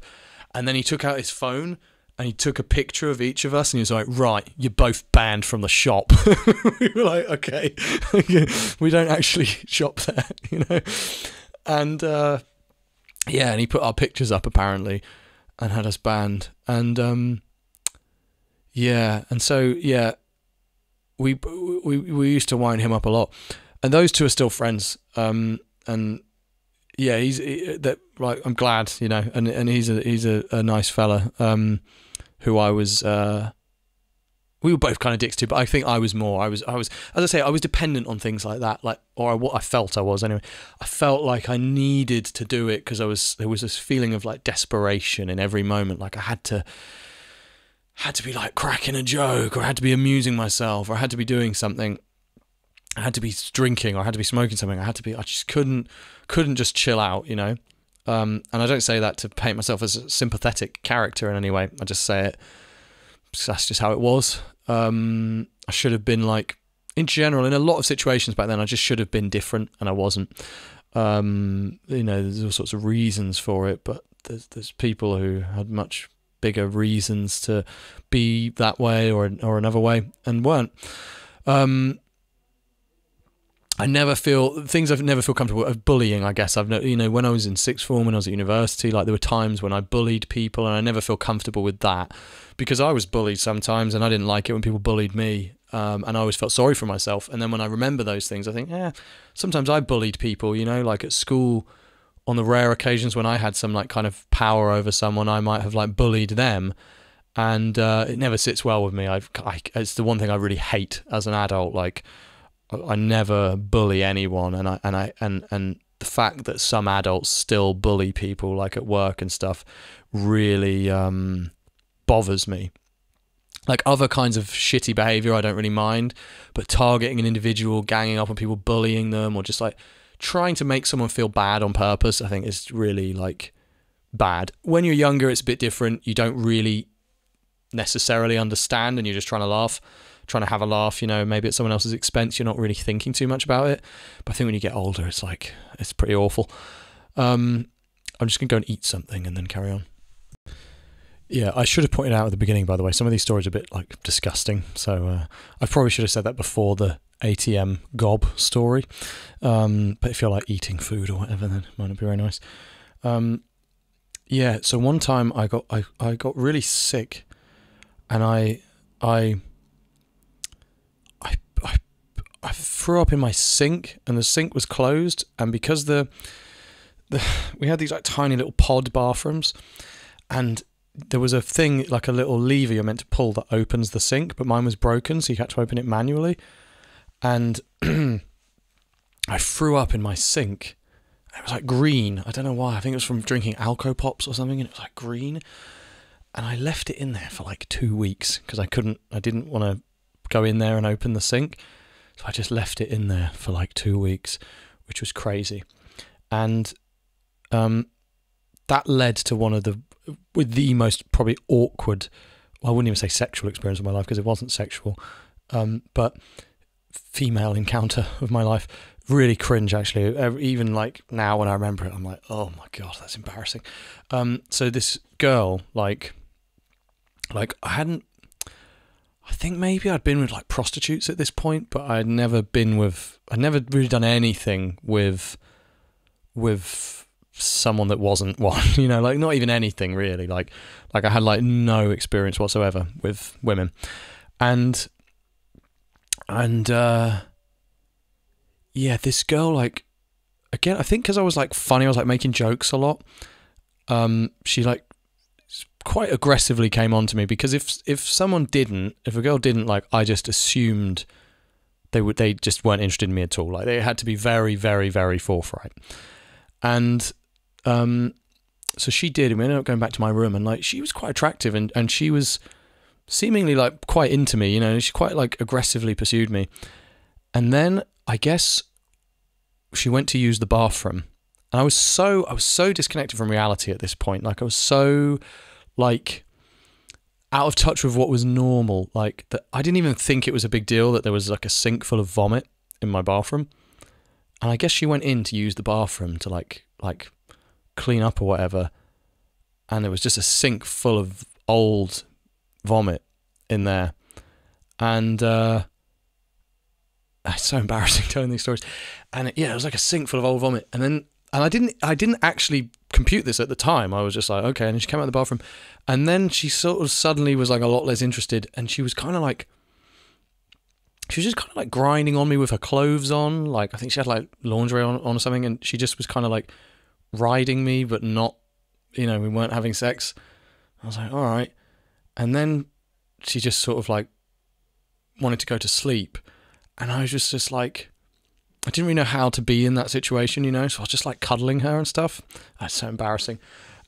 And then he took out his phone and he took a picture of each of us, and he was like, right, you're both banned from the shop. We were like, okay, we don't actually shop there, you know. And yeah, and he put our pictures up apparently and had us banned. And yeah, and so yeah, we used to wind him up a lot. And those 2 are still friends, and yeah, like, I'm glad, you know, and he's a nice fella, who I was we were both kind of dicks too, but I think I was more. I was, as I say, I was dependent on things like that, like, or what I felt I was anyway. I felt like I needed to do it because there was this feeling of like desperation in every moment. Like I had to be like cracking a joke, or I had to be amusing myself, or I had to be doing something. I had to be drinking, or I had to be smoking something. I just couldn't just chill out, you know? And I don't say that to paint myself as a sympathetic character in any way. I just say it. That's just how it was. I should have been like, in general, in a lot of situations back then, I just should have been different, and I wasn't. You know, there's all sorts of reasons for it, but there's people who had much bigger reasons to be that way or another way and weren't. I've never feel comfortable with bullying, I guess. You know, when I was in sixth form, when I was at university, like there were times when I bullied people, and I never feel comfortable with that because I was bullied sometimes and I didn't like it when people bullied me. And I always felt sorry for myself. And then when I remember those things, I think, sometimes I bullied people, you know, like at school, on the rare occasions when I had some like kind of power over someone, I might have like bullied them. And it never sits well with me. It's the one thing I really hate as an adult. Like, I never bully anyone, and the fact that some adults still bully people, like at work and stuff, really bothers me. Like other kinds of shitty behaviour I don't really mind, but targeting an individual, ganging up on people, bullying them, or just like trying to make someone feel bad on purpose, I think is really like bad. When you're younger, it's a bit different. You don't really necessarily understand, and you're just trying to have a laugh, you know, maybe at someone else's expense. You're not really thinking too much about it. But I think when you get older, it's pretty awful. I'm just gonna go and eat something and then carry on. Yeah, I should have pointed out at the beginning, by the way, some of these stories are a bit like disgusting. So I probably should have said that before the ATM gob story. But if you're like eating food or whatever, then it might not be very nice. Yeah, so one time I got really sick, and I threw up in my sink, and the sink was closed, and because we had these like tiny little pod bathrooms, and there was a thing like a little lever you're meant to pull that opens the sink, but mine was broken, so you had to open it manually, and I threw up in my sink. It was like green. I don't know why. I think it was from drinking Alco Pops or something, and it was like green. And I left it in there for like 2 weeks because I didn't want to go in there and open the sink. So I just left it in there for like 2 weeks, which was crazy. And that led to one of the most probably awkward, well, I wouldn't even say sexual experience of my life because it wasn't sexual, but female encounter of my life. Really cringe, actually. Even like now when I remember it, I'm like, oh my God, that's embarrassing. So this girl, like I think maybe I'd been with like prostitutes at this point, but I'd never really done anything with someone that wasn't one, you know, like not even anything really. Like I had like no experience whatsoever with women. And yeah, this girl, like, again, I think because I was like funny, I was like making jokes a lot. She like quite aggressively came on to me because if a girl didn't, like, I just assumed they just weren't interested in me at all. Like they had to be very, very, very forthright. And so she did, and we ended up going back to my room, and like she was quite attractive, and she was seemingly like quite into me, you know, she quite like aggressively pursued me. And then I guess she went to use the bathroom, and I was so disconnected from reality at this point. Like I was so like out of touch with what was normal. Like that, I didn't even think it was a big deal that there was like a sink full of vomit in my bathroom. And I guess she went in to use the bathroom to like clean up or whatever, and there was just a sink full of old vomit in there, and it's so embarrassing telling these stories. And it was like a sink full of old vomit. And I didn't actually compute this at the time. I was just like, okay. And then she came out of the bathroom, and then she sort of suddenly was like a lot less interested. And she was just kind of like grinding on me with her clothes on. Like I think she had like laundry on or something. And she just was kind of like riding me, but not, you know, we weren't having sex. I was like, all right. And then she just sort of like wanted to go to sleep, and I was just like, I didn't really know how to be in that situation, you know, so I was just like cuddling her and stuff. That's so embarrassing.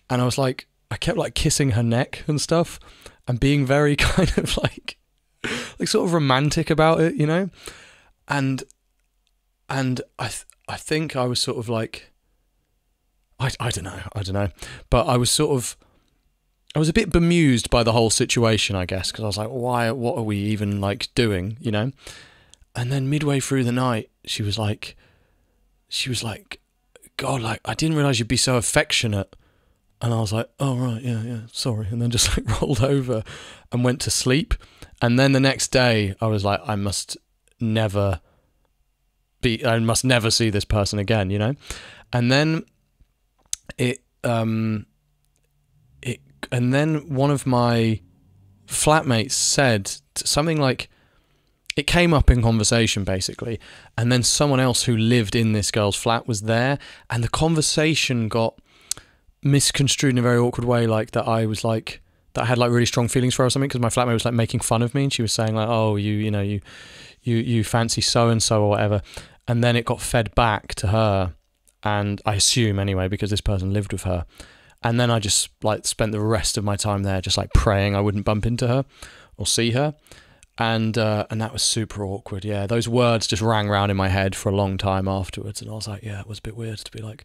And I was like, I kept like kissing her neck and stuff and being very kind of like sort of romantic about it, you know? And I think I was sort of like, I don't know. But I was a bit bemused by the whole situation, I guess, because I was like, what are we even like doing, you know? And then midway through the night, she was like, God, like, I didn't realise you'd be so affectionate. And I was like, oh, right, yeah, sorry. And then just like rolled over and went to sleep. And then the next day I was like, I must never see this person again, you know? And then and then one of my flatmates said something like, it came up in conversation basically, and then someone else who lived in this girl's flat was there, and the conversation got misconstrued in a very awkward way, like that I was like, that I had like really strong feelings for her or something, because my flatmate was like making fun of me, and she was saying like, oh, you fancy so and so or whatever, and then it got fed back to her, and I assume anyway because this person lived with her, and then I just like spent the rest of my time there just like praying I wouldn't bump into her or see her. And that was super awkward. Yeah, those words just rang around in my head for a long time afterwards, and I was like, yeah, it was a bit weird to be like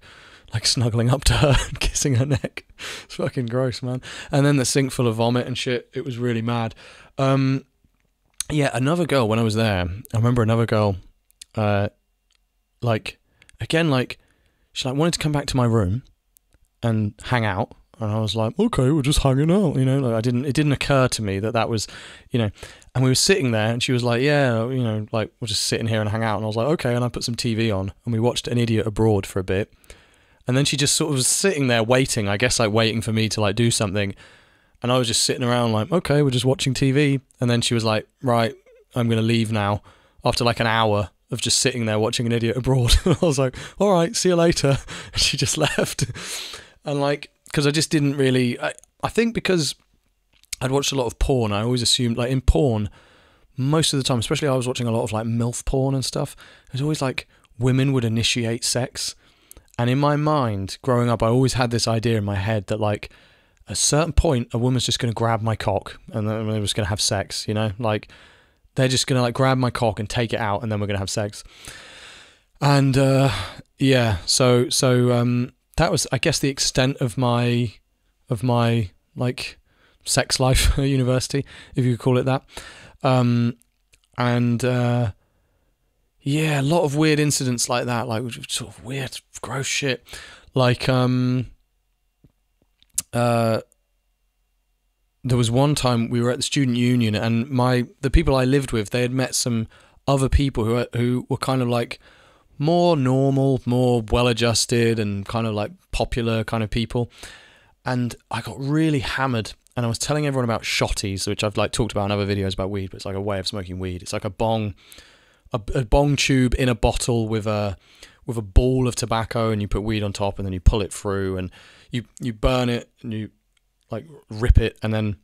snuggling up to her and kissing her neck. It's fucking gross, man. And then the sink full of vomit and shit. It was really mad. Yeah, another girl when I was there. I remember another girl, like again, like she like wanted to come back to my room and hang out. And I was like, okay, we're just hanging out, you know. Like it didn't occur to me that was, you know. And we were sitting there, and she was like, yeah, you know, like we're just sitting here and hang out. And I was like, okay. And I put some TV on, and we watched An Idiot Abroad for a bit. And then she just sort of was sitting there waiting, I guess, like waiting for me to like do something. And I was just sitting around like, okay, we're just watching TV. And then she was like, right, I'm gonna leave now. After like an hour of just sitting there watching An Idiot Abroad, and I was like, all right, see you later. And she just left, and like. Because I just didn't really, I think because I'd watched a lot of porn, I always assumed, like in porn, most of the time, especially I was watching a lot of like MILF porn and stuff, it was always like women would initiate sex. And in my mind, growing up, I always had this idea in my head that like, at a certain point, a woman's just going to grab my cock and then we're just going to have sex, you know? Like, they're just going to like grab my cock and take it out and then we're going to have sex. And yeah, so that was, I guess, the extent of my like sex life at university, if you could call it that. Yeah, a lot of weird incidents like that, like sort of weird, gross shit. Like there was one time we were at the student union, and the people I lived with, they had met some other people who were kind of like more normal, more well-adjusted and kind of like popular kind of people. And I got really hammered, and I was telling everyone about shotties, which I've like talked about in other videos about weed, but it's like a way of smoking weed. It's like a bong tube in a bottle with a ball of tobacco, and you put weed on top, and then you pull it through, and you burn it, and you like rip it, and then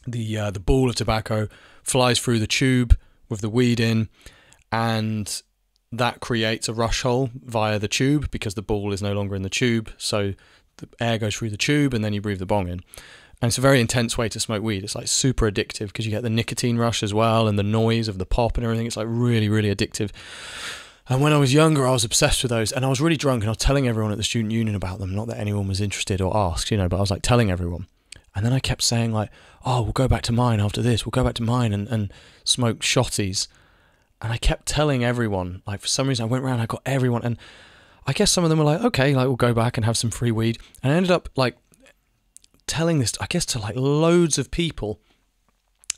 the ball of tobacco flies through the tube with the weed in, and that creates a rush hole via the tube because the ball is no longer in the tube. So the air goes through the tube and then you breathe the bong in. And it's a very intense way to smoke weed. It's like super addictive because you get the nicotine rush as well and the noise of the pop and everything. It's like really, really addictive. And when I was younger, I was obsessed with those, and I was really drunk, and I was telling everyone at the student union about them. Not that anyone was interested or asked, you know, but I was like telling everyone. And then I kept saying like, oh, we'll go back to mine after this. We'll go back to mine and smoke shotties. And I kept telling everyone, like for some reason I went around, I got everyone, and I guess some of them were like, okay, like we'll go back and have some free weed. And I ended up like telling this, I guess, to like loads of people.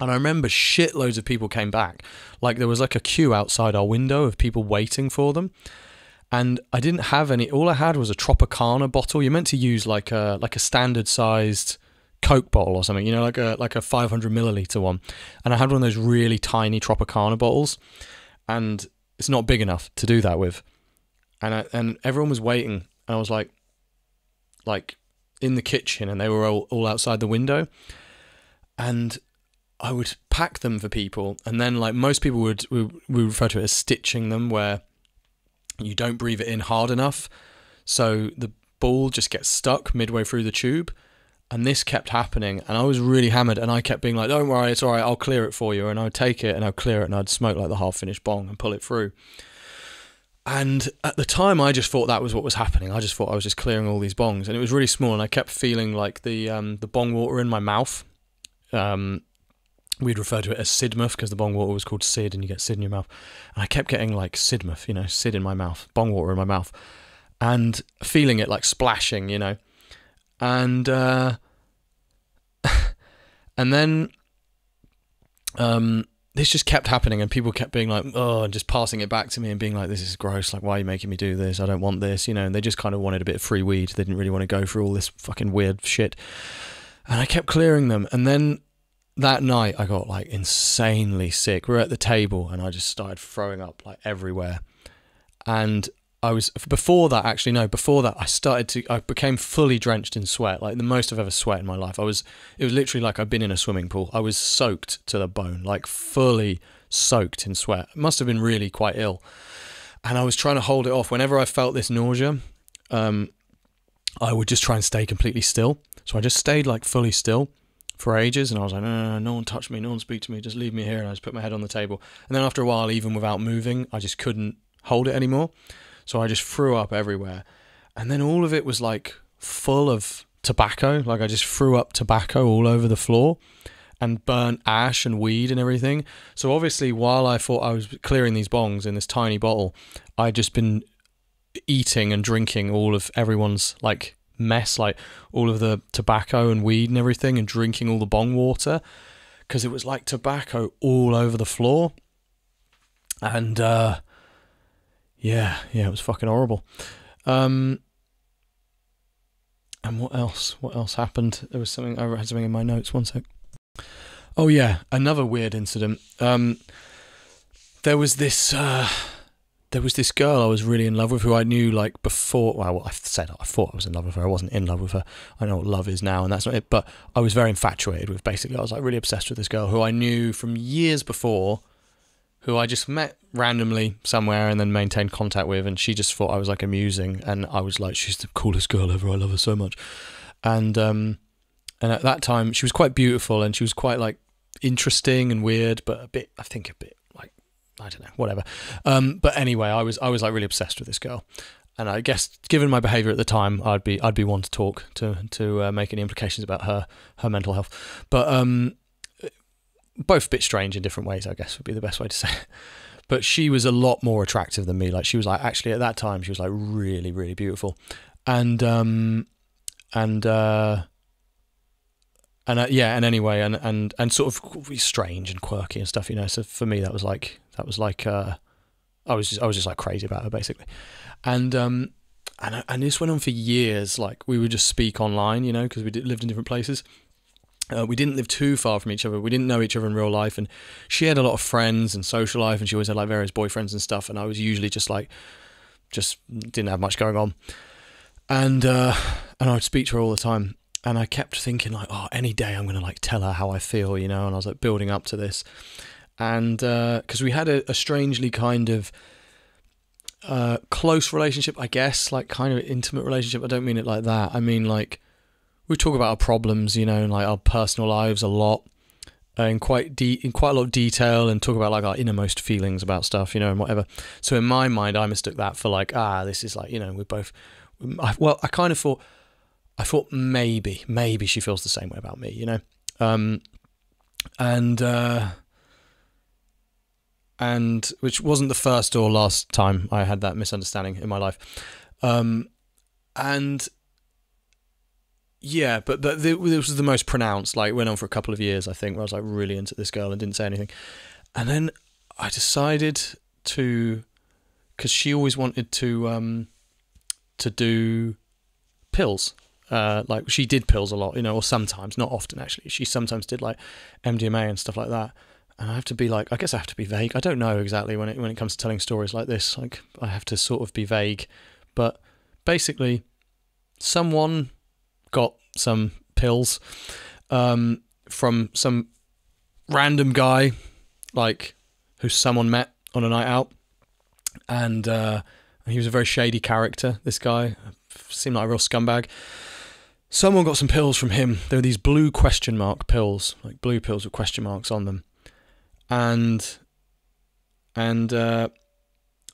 And I remember shitloads of people came back. Like there was like a queue outside our window of people waiting for them. And I didn't have any, all I had was a Tropicana bottle. You're meant to use like a standard sized Coke bottle or something, you know, like a 500 milliliter one. And I had one of those really tiny Tropicana bottles, and it's not big enough to do that with. And everyone was waiting, and I was like in the kitchen, and they were all outside the window. And I would pack them for people, and then like most people we refer to it as stitching them, where you don't breathe it in hard enough, so the ball just gets stuck midway through the tube. And this kept happening, and I was really hammered, and I kept being like, don't worry, it's all right, I'll clear it for you. And I would take it and I'd clear it, and I'd smoke like the half-finished bong and pull it through. And at the time, I just thought that was what was happening. I just thought I was just clearing all these bongs, and it was really small, and I kept feeling like the bong water in my mouth. We'd refer to it as sidmuth, because the bong water was called sid, and you get sid in your mouth. And I kept getting like sidmuth, you know, sid in my mouth, bong water in my mouth, and feeling it like splashing, you know. And and then this just kept happening, and people kept being like, oh, and just passing it back to me and being like, this is gross, like, why are you making me do this? I don't want this, you know. And they just kind of wanted a bit of free weed. They didn't really want to go through all this fucking weird shit. And I kept clearing them. And then that night I got like insanely sick. We were at the table, and I just started throwing up like everywhere. And before that I became fully drenched in sweat, like the most I've ever sweat in my life. It was literally like I'd been in a swimming pool. I was soaked to the bone, like fully soaked in sweat. I must have been really quite ill. And I was trying to hold it off. Whenever I felt this nausea, I would just try and stay completely still. So I just stayed like fully still for ages, and I was like, no one touch me, no one speak to me, just leave me here. And I just put my head on the table. And then after a while, even without moving, I just couldn't hold it anymore. So I just threw up everywhere. And then all of it was like full of tobacco. Like I just threw up tobacco all over the floor, and burnt ash and weed and everything. So obviously, while I thought I was clearing these bongs in this tiny bottle, I'd just been eating and drinking all of everyone's like mess, like all of the tobacco and weed and everything, and drinking all the bong water, because it was like tobacco all over the floor. And yeah, it was fucking horrible. And what else happened? There was something, I had something in my notes, one sec. Oh yeah, another weird incident. There was this girl I was really in love with, who I knew like before. Well, I thought I was in love with her. I wasn't in love with her. I know what love is now, and that's not it. But I was very infatuated with. Basically, I was like really obsessed with this girl who I knew from years before, who I just met randomly somewhere and then maintained contact with, and she just thought I was like amusing, and I was like, she's the coolest girl ever. I love her so much. And at that time, she was quite beautiful, and she was quite like interesting and weird, but a bit like, I don't know, whatever. But anyway, I was like really obsessed with this girl, and I guess given my behaviour at the time, I'd be one to talk to make any implications about her mental health. But both a bit strange in different ways, I guess would be the best way to say it. But she was a lot more attractive than me. Like she was like, actually at that time, she was like really, really beautiful, and anyway, and sort of strange and quirky and stuff, you know. So for me, that was like I was just like crazy about her basically, and this went on for years. Like we would just speak online, you know, because we lived in different places. We didn't live too far from each other. We didn't know each other in real life, and she had a lot of friends and social life, and she always had like various boyfriends and stuff. And I was usually just didn't have much going on, and I would speak to her all the time. And I kept thinking like, oh, any day I'm gonna like tell her how I feel, you know. And I was like building up to this, and because we had a strangely kind of close relationship, I guess, like kind of intimate relationship. I don't mean it like that. I mean like, we talk about our problems, you know, and like our personal lives a lot, in quite a lot of detail, and talk about like our innermost feelings about stuff, you know, and whatever. So in my mind, I mistook that for like, this is like, you know, I thought maybe she feels the same way about me, you know, and which wasn't the first or last time I had that misunderstanding in my life, and. Yeah, but this was the most pronounced. Like, went on for a couple of years, I think, where I was like really into this girl and didn't say anything. And then I decided to, because she always wanted to do pills. Like she did pills a lot, you know, or sometimes, not often actually. She sometimes did like MDMA and stuff like that. And I have to be like, I guess I have to be vague. I don't know exactly when it comes to telling stories like this. Like I have to sort of be vague, but basically, someone got some pills from some random guy, like, who someone met on a night out, and he was a very shady character, this guy. Seemed like a real scumbag. Someone got some pills from him. There were these blue question mark pills, like blue pills with question marks on them. And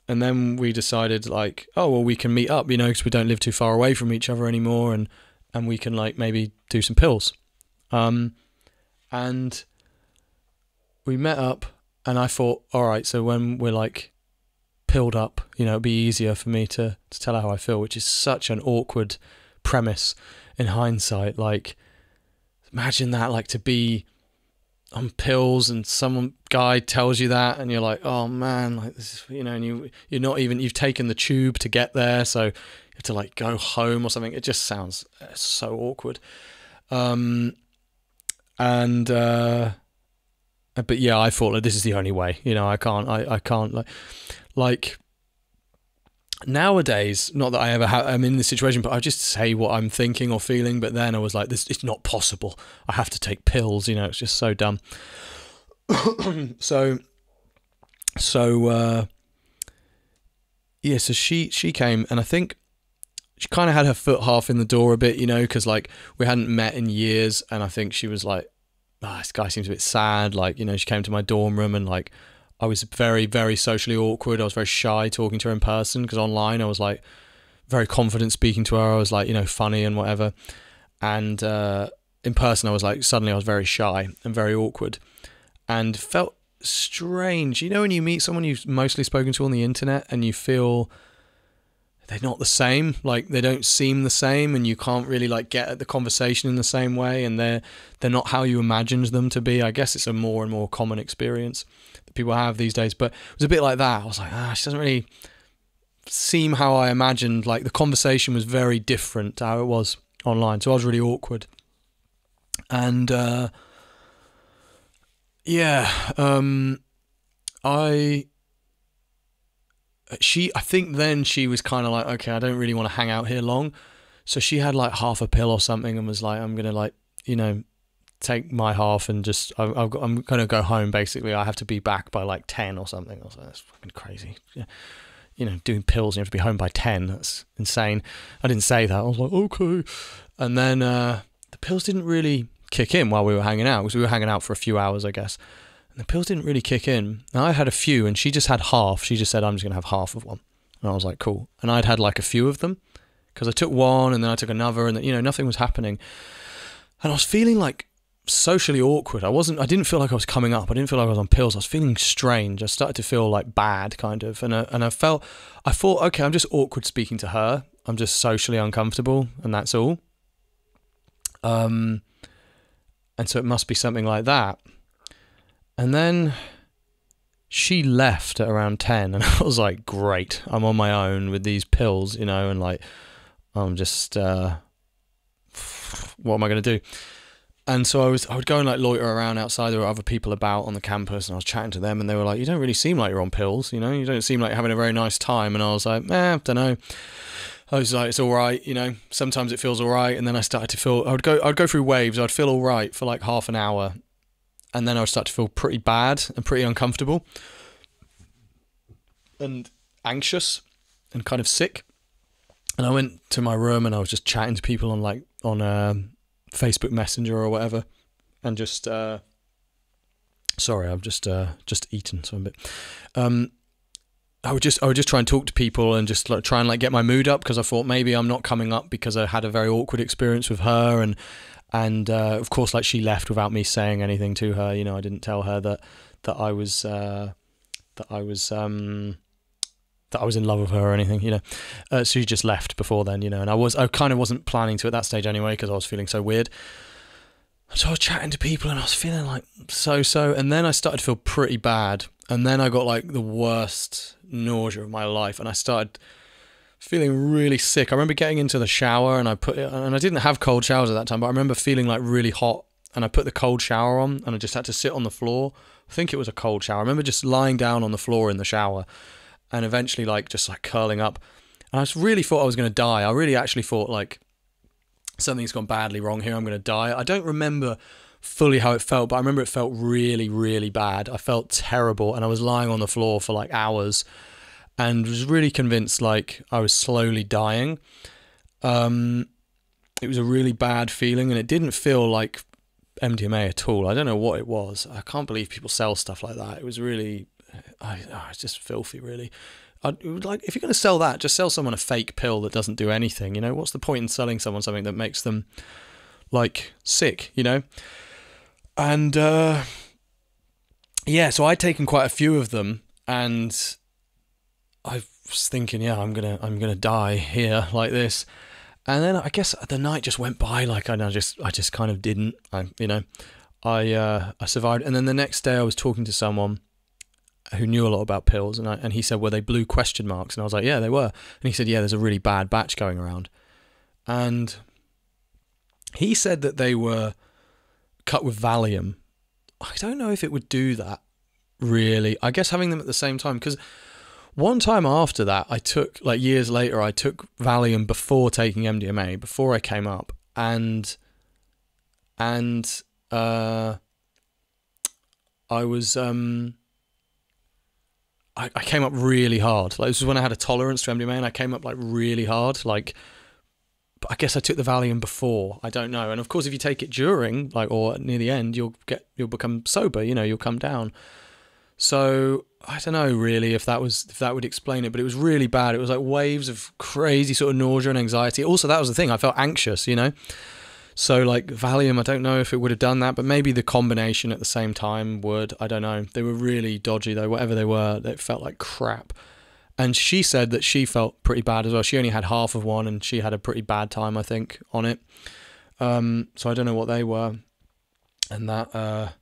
then we decided, like, oh, well, we can meet up, you know, because we don't live too far away from each other anymore, and we can, like, maybe do some pills. And we met up, and I thought, all right, so when we're, like, pilled up, you know, it'd be easier for me to tell her how I feel, which is such an awkward premise in hindsight. Like, imagine that, like, to be on pills and some guy tells you that, and you're like, oh man, like, this, you know, and you're not even, you've taken the tube to get there, so you have to, like, go home or something. It just sounds so awkward. But yeah, I thought, like, this is the only way, you know. I can't like nowadays, not that I ever I'm in this situation, but I just say what I'm thinking or feeling. But then I was like, this, it's not possible. I have to take pills, you know. It's just so dumb. So yeah, so she came, and I think she kind of had her foot half in the door a bit, you know, because, like, we hadn't met in years, and I think she was like, oh, this guy seems a bit sad, like, you know. She came to my dorm room, and, like, I was very, very socially awkward. I was very shy talking to her in person, because online I was, like, very confident speaking to her. I was, like, you know, funny and whatever. And in person I was, like, suddenly I was very shy and very awkward, and felt strange. You know, when you meet someone you've mostly spoken to on the internet and you feel they're not the same, like, they don't seem the same, and you can't really, like, get at the conversation in the same way, and they're not how you imagined them to be. I guess it's a more and more common experience that people have these days, but it was a bit like that. I was like, she doesn't really seem how I imagined. Like, the conversation was very different to how it was online, so I was really awkward. And I think then she was kind of like, okay, I don't really want to hang out here long. So she had, like, half a pill or something, and was like, I'm going to, like, you know, take my half and just, I'm going to go home, basically. I have to be back by, like, 10 or something. I was like, that's fucking crazy. Yeah. You know, doing pills, you have to be home by 10. That's insane. I didn't say that. I was like, okay. And then the pills didn't really kick in while we were hanging out, because we were hanging out for a few hours, I guess. And the pills didn't really kick in. Now, I had a few, and she just had half. She just said, I'm just going to have half of one. And I was like, cool. And I'd had, like, a few of them, because I took one, and then I took another, and, you know, nothing was happening. And I was feeling, like, socially awkward. I didn't feel like I was coming up. I didn't feel like I was on pills. I was feeling strange. I started to feel, like, bad, kind of. And I thought, okay, I'm just awkward speaking to her. I'm just socially uncomfortable, and that's all. And so it must be something like that. And then she left at around 10, and I was like, great, I'm on my own with these pills, you know, and, like, I'm just, what am I going to do? And so I would go and, like, loiter around outside. There were other people about on the campus, and I was chatting to them, and they were like, you don't really seem like you're on pills, you know, you don't seem like you're having a very nice time. And I was like, don't know. I was like, it's all right, you know, sometimes it feels all right. And then I started to feel, I'd go through waves. I'd feel all right for, like, half an hour, and then I would start to feel pretty bad and pretty uncomfortable and anxious and kind of sick. And I went to my room, and I was just chatting to people on, like, on Facebook Messenger or whatever, and just sorry, I've just eaten, so I'm a bit. I would just try and talk to people, and just, like, try and, like, get my mood up, because I thought maybe I'm not coming up because I had a very awkward experience with her, and of course, like, she left without me saying anything to her. You know, I didn't tell her that I was in love with her or anything, you know. So she just left before then, you know, and I kind of wasn't planning to at that stage anyway, because I was feeling so weird. So I was chatting to people, and I was feeling like so, and then I started to feel pretty bad, and then I got, like, the worst nausea of my life, and I started feeling really sick. I remember getting into the shower, and I didn't have cold showers at that time, but I remember feeling, like, really hot, and I put the cold shower on, and I just had to sit on the floor. I think it was a cold shower. I remember just lying down on the floor in the shower, and eventually, like, just, like, curling up. And I just really thought I was going to die. I really actually thought, like, something's gone badly wrong here. I'm going to die. I don't remember fully how it felt, but I remember it felt really, really bad. I felt terrible, and I was lying on the floor for like hours and was really convinced like I was slowly dying. It was a really bad feeling, and it didn't feel like MDMA at all. I don't know what it was. I can't believe people sell stuff like that. It was really, it's just filthy, really. Like, if you're going to sell that, just sell someone a fake pill that doesn't do anything. You know, what's the point in selling someone something that makes them like sick? You know, and yeah. So I'd taken quite a few of them, and I was thinking, yeah, I'm gonna die here like this. And then I guess the night just went by, like I just kind of didn't. I survived. And then the next day I was talking to someone who knew a lot about pills, and he said, were they blue question marks? And I was like, yeah, they were. And he said, yeah, there's a really bad batch going around. And he said that they were cut with Valium. I don't know if it would do that, really. I guess having them at the same time, because one time after that, I took, like years later, I took Valium before taking MDMA, before I came up, and I was, I came up really hard. Like, this was when I had a tolerance to MDMA, and I came up like really hard. Like, but I guess I took the Valium before. I don't know. And of course, if you take it during, like, or near the end, you'll become sober. You know, you'll come down. So I don't know really if that would explain it, but it was really bad. It was like waves of crazy sort of nausea and anxiety. Also, that was the thing. I felt anxious, you know. So like Valium, I don't know if it would have done that, but maybe the combination at the same time would. I don't know. They were really dodgy though. Whatever they were, it felt like crap. And she said that she felt pretty bad as well. She only had half of one, and she had a pretty bad time, I think, on it. So I don't know what they were, and that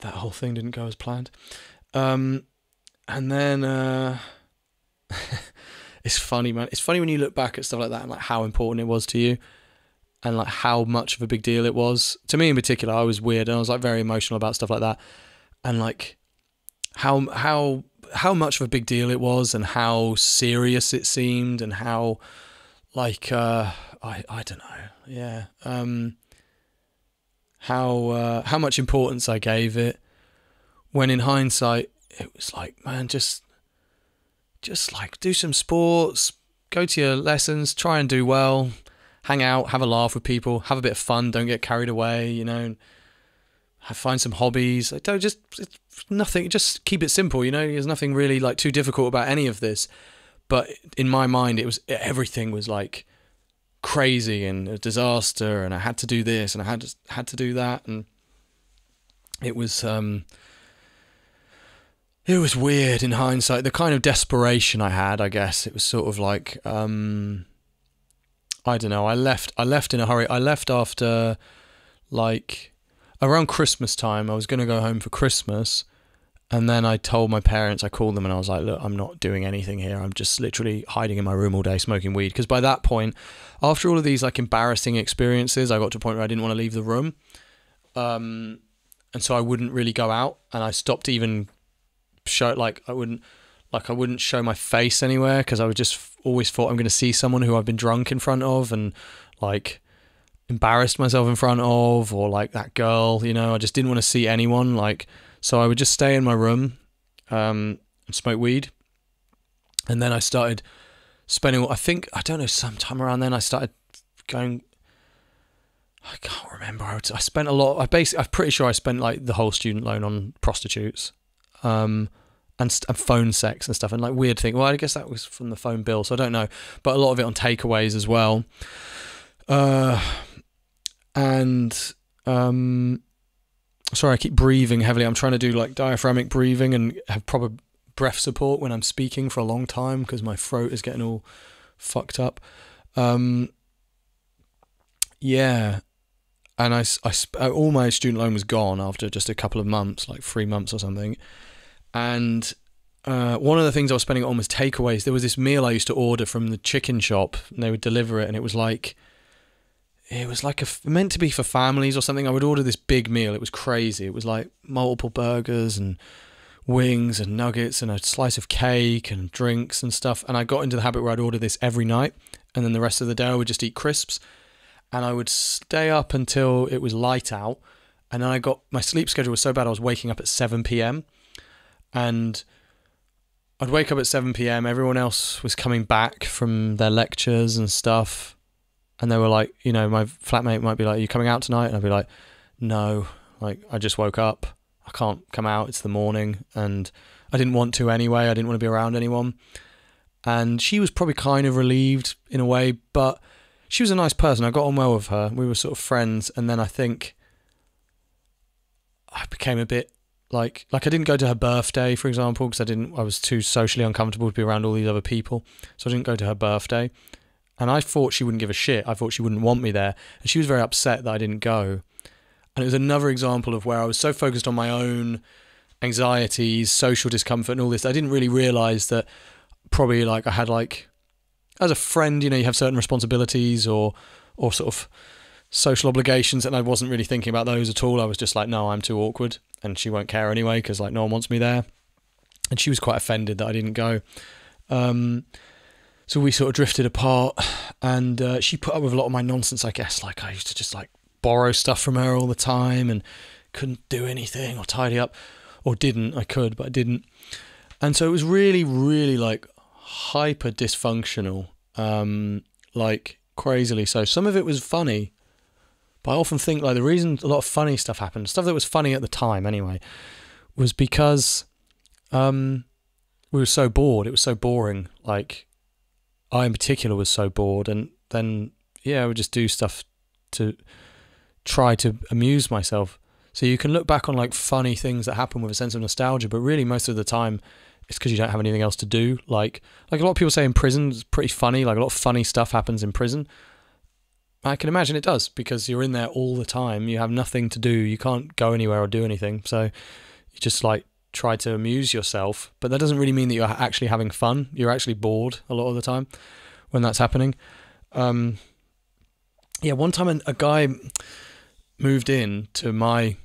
whole thing didn't go as planned. And then it's funny, man. It's funny when you look back at stuff like that and like how important it was to you, and like how much of a big deal it was to me in particular. I was weird, and I was like very emotional about stuff like that, and like how much of a big deal it was, and how serious it seemed, and how like I don't know, yeah, how much importance I gave it. When in hindsight, it was like, man, just like do some sports, go to your lessons, try and do well, hang out, have a laugh with people, have a bit of fun, don't get carried away, you know, find some hobbies. Like, don't it's nothing, just keep it simple, you know. There's nothing really like too difficult about any of this. But in my mind, everything was like crazy and a disaster, and I had to do this and I had to do that, and it was weird in hindsight. The kind of desperation I had, I guess, it was sort of like, I don't know. I left in a hurry. I left after like around Christmas time. I was going to go home for Christmas, and then I told my parents, I called them and I was like, look, I'm not doing anything here. I'm just literally hiding in my room all day smoking weed. Because by that point, after all of these like embarrassing experiences, I got to a point where I didn't want to leave the room. And so I wouldn't really go out, and I stopped even show, like I wouldn't show my face anywhere, because I would just always thought I'm going to see someone who I've been drunk in front of and like embarrassed myself in front of, or like that girl, you know. I just didn't want to see anyone, like, so I would just stay in my room and smoke weed. And then I started spending, I don't know, sometime around then I started going, I can't remember. I spent a lot. I'm pretty sure I spent like the whole student loan on prostitutes, and phone sex and stuff, and like weird thing. Well, I guess that was from the phone bill, so I don't know. But a lot of it on takeaways as well. Sorry, I keep breathing heavily. I'm trying to do like diaphragmic breathing and have proper breath support when I'm speaking for a long time, because my throat is getting all fucked up. Yeah. And all my student loan was gone after just a couple of months, like 3 months or something. And one of the things I was spending it on was takeaways. There was this meal I used to order from the chicken shop, and they would deliver it, and it was like meant to be for families or something. I would order this big meal. It was crazy. It was like multiple burgers and wings and nuggets and a slice of cake and drinks and stuff. And I got into the habit where I'd order this every night, and then the rest of the day I would just eat crisps. And I would stay up until it was light out, And then my sleep schedule was so bad I was waking up at 7 p.m. And I'd wake up at 7 p.m. Everyone else was coming back from their lectures and stuff. And they were like, you know, my flatmate might be like, are you coming out tonight? And I'd be like, no, like I just woke up. I can't come out. It's the morning. And I didn't want to anyway. I didn't want to be around anyone. And she was probably kind of relieved in a way, but she was a nice person. I got on well with her. We were sort of friends. And then I think I became a bit like I didn't go to her birthday, for example, because I was too socially uncomfortable to be around all these other people. So I didn't go to her birthday. And I thought she wouldn't give a shit. I thought she wouldn't want me there. And she was very upset that I didn't go. And it was another example of where I was so focused on my own anxieties, social discomfort and all this, I didn't really realise that probably like I had like, as a friend, you know, you have certain responsibilities or sort of social obligations, and I wasn't really thinking about those at all. I was just like, no, I'm too awkward and she won't care anyway because like no one wants me there. And she was quite offended that I didn't go. So we sort of drifted apart, and she put up with a lot of my nonsense, I guess. Like I used to just like borrow stuff from her all the time and couldn't do anything or tidy up, or didn't. I could, but I didn't. And so it was really, really like hyper dysfunctional, like crazily so. Some of it was funny, but I often think like the reason a lot of funny stuff happened, stuff that was funny at the time anyway, was because we were so bored. It was so boring. Like I in particular was so bored, and then I would just do stuff to try to amuse myself. So you can look back on like funny things that happen with a sense of nostalgia, but really most of the time it's because you don't have anything else to do. Like a lot of people say in prison it's pretty funny, like a lot of funny stuff happens in prison. I can imagine it does, because you're in there all the time, you have nothing to do, you can't go anywhere or do anything, so you just like try to amuse yourself, but that doesn't really mean that you're actually having fun. You're actually bored a lot of the time when that's happening. One time a guy moved in to my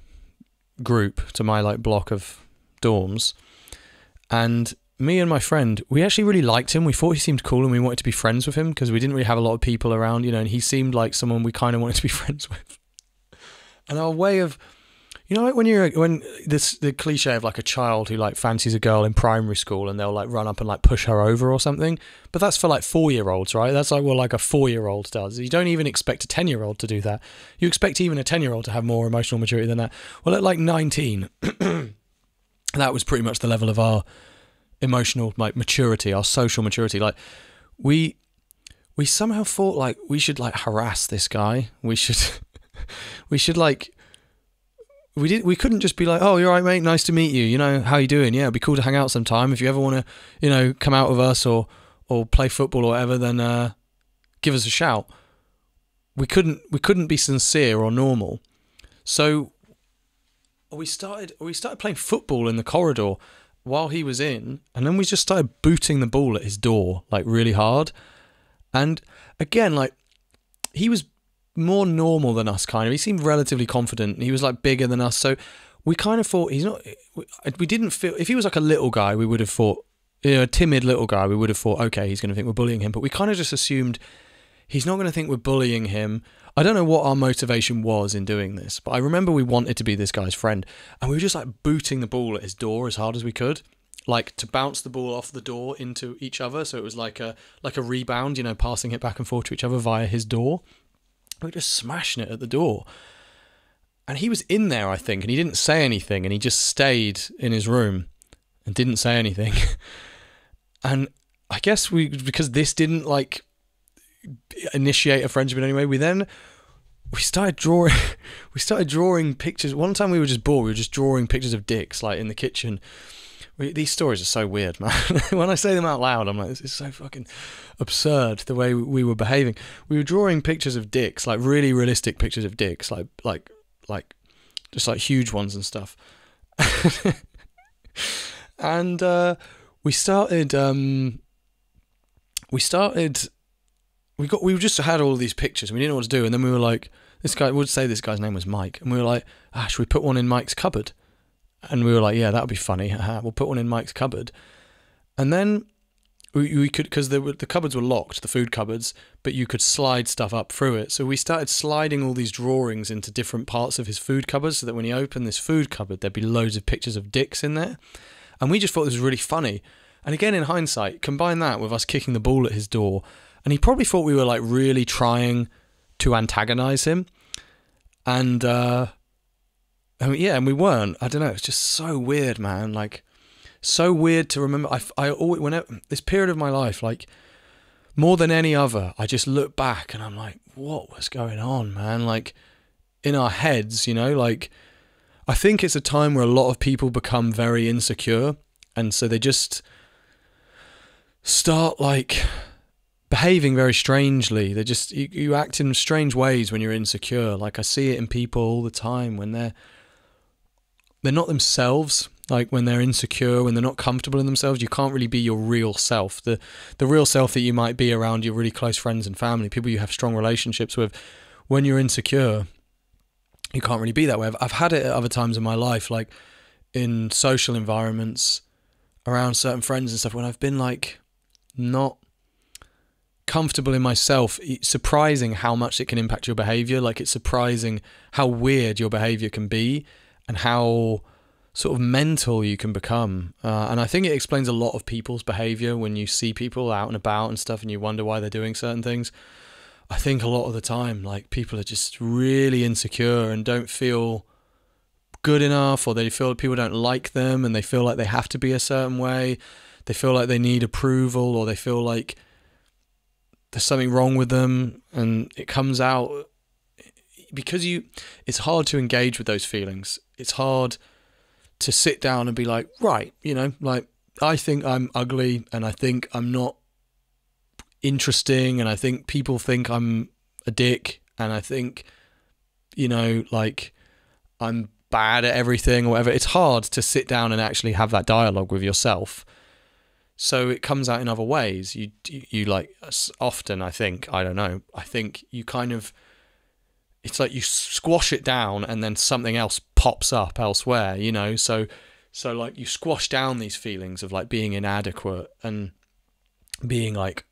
group, to my like block of dorms, and me and my friend, we actually really liked him. We thought he seemed cool and we wanted to be friends with him because we didn't really have a lot of people around, you know, and he seemed like someone we kind of wanted to be friends with. And our way of, you know, like the cliche of like a child who like fancies a girl in primary school and they'll like run up and like push her over or something, but that's for like 4-year-olds, right? That's like what like a 4-year-old does. You don't even expect a 10-year-old to do that. You expect even a 10-year-old to have more emotional maturity than that. Well, at like 19, that was pretty much the level of our emotional like maturity, our social maturity. Like we somehow thought like we should like harass this guy. We should like. We couldn't just be like, oh, you're right, mate, nice to meet you, you know, how you doing? Yeah, it'd be cool to hang out sometime. If you ever want to, you know, come out with us or play football or whatever, then give us a shout. We couldn't be sincere or normal. So we started playing football in the corridor while he was in, and then we just started booting the ball at his door like really hard. And again, like he was more normal than us, kind of. He seemed relatively confident. He was like bigger than us, so we kind of thought he's not. We didn't feel, if he was like a little guy, we would have thought, you know, a timid little guy, we would have thought, okay, he's going to think we're bullying him. But we kind of just assumed he's not going to think we're bullying him. I don't know what our motivation was in doing this, but I remember we wanted to be this guy's friend, and we were just like booting the ball at his door as hard as we could, like to bounce the ball off the door into each other. So it was like a rebound, you know, passing it back and forth to each other via his door. We were just smashing it at the door. And he was in there, I think, and he didn't say anything, and he just stayed in his room and didn't say anything. And I guess because this didn't like initiate a friendship in any way, we started drawing pictures. One time we were just bored, we were just drawing pictures of dicks like in the kitchen. These stories are so weird, man. When I say them out loud, I'm like, this is so fucking absurd, the way we were behaving. We were drawing pictures of dicks, like really realistic pictures of dicks, like just like huge ones and stuff. And we just had all these pictures and we didn't know what to do, and then we were like, this guy's name was Mike, and we were like, should we put one in Mike's cupboard? And we were like, yeah, that would be funny. We'll put one in Mike's cupboard. And then we could, because the cupboards were locked, the food cupboards, but you could slide stuff up through it. So we started sliding all these drawings into different parts of his food cupboard, so that when he opened this food cupboard, there'd be loads of pictures of dicks in there. And we just thought this was really funny. And again, in hindsight, combine that with us kicking the ball at his door, and he probably thought we were like really trying to antagonize him. And and we weren't. I don't know. It's just so weird, man. Like, so weird to remember. I always, whenever this period of my life, like more than any other, I just look back and I'm like, what was going on, man? Like in our heads, you know, like I think it's a time where a lot of people become very insecure, and so they just start like behaving very strangely. They just, you act in strange ways when you're insecure. Like I see it in people all the time when they're not themselves. Like when they're insecure, when they're not comfortable in themselves, you can't really be your real self. The real self that you might be around your really close friends and family, people you have strong relationships with. When you're insecure, you can't really be that way. I've had it at other times in my life, like in social environments around certain friends and stuff, when I've been like not comfortable in myself. It's surprising how much it can impact your behavior. Like it's surprising how weird your behavior can be and how sort of mental you can become. And I think it explains a lot of people's behavior when you see people out and about and stuff and you wonder why they're doing certain things. I think a lot of the time, like people are just really insecure and don't feel good enough, or they feel people don't like them and they feel like they have to be a certain way. They feel like they need approval, or they feel like there's something wrong with them, and it comes out because it's hard to engage with those feelings. It's hard to sit down and be like, right, you know, like I think I'm ugly and I think I'm not interesting and I think people think I'm a dick and I think, you know, like I'm bad at everything or whatever. It's hard to sit down and actually have that dialogue with yourself. So it comes out in other ways. You like often, I think, I don't know, I think you kind of, it's like you squash it down and then something else pops up elsewhere, you know? So like you squash down these feelings of like being inadequate and being like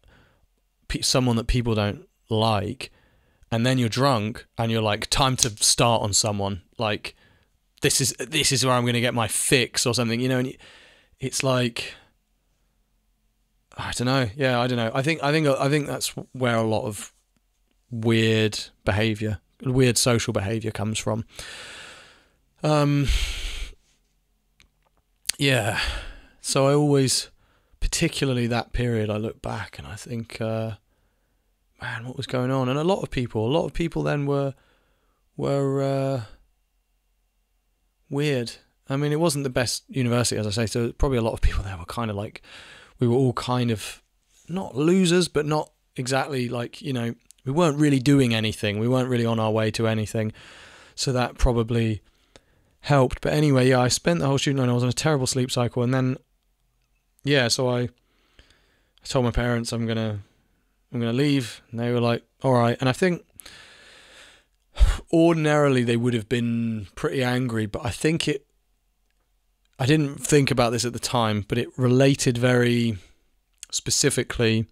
someone that people don't like. And then you're drunk and you're like, time to start on someone. Like, this is where I'm going to get my fix or something, you know? And it's like, I don't know. Yeah, I don't know. I think that's where a lot of weird social behavior comes from. Yeah. So I always, particularly that period, I look back and I think, man, what was going on? And a lot of people then were weird. I mean, it wasn't the best university, as I say, so probably a lot of people there were kind of like, we were all kind of not losers, but not exactly like, you know, we weren't really doing anything. We weren't really on our way to anything. So that probably helped. But anyway, yeah, I spent the whole student loan. I was on a terrible sleep cycle. And then, yeah, so I told my parents I'm gonna leave. And they were like, all right. And I think ordinarily they would have been pretty angry, but I didn't think about this at the time, but it related very specifically,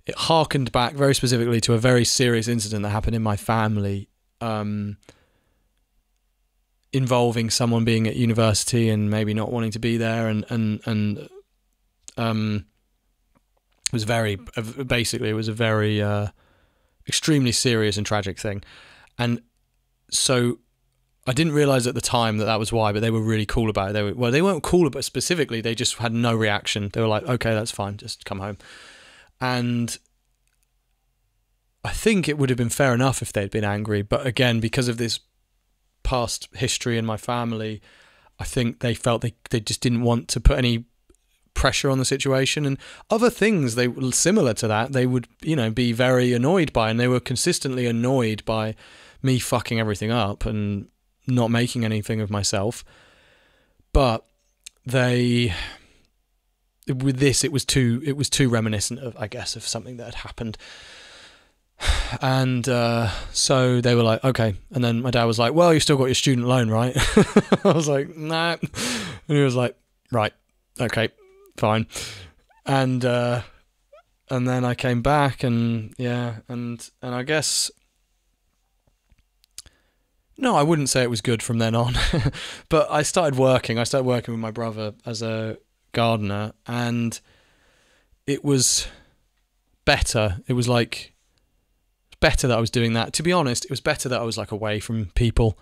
it harkened back very specifically to a very serious incident that happened in my family, involving someone being at university and maybe not wanting to be there, and it was very extremely serious and tragic thing. And so I didn't realize at the time that was why, but they were really cool about it. They weren't cool about it specifically. They just had no reaction. They were like, okay, that's fine. Just come home. And I think it would have been fair enough if they'd been angry. But again, because of this past history in my family, I think they felt they just didn't want to put any pressure on the situation. And other things they were similar to that, they would, you know, be very annoyed by, and they were consistently annoyed by me fucking everything up and not making anything of myself. But with this, it was too reminiscent of, I guess, of something that had happened. And so they were like, okay. And then my dad was like, well, you still got your student loan, right? I was like, nah. And he was like, right, okay, fine. and then I came back, and yeah, and I guess, no, I wouldn't say it was good from then on, but I started working with my brother as a gardener, and it was better. It was like better that I was doing that. To be honest, it was better that I was like away from people,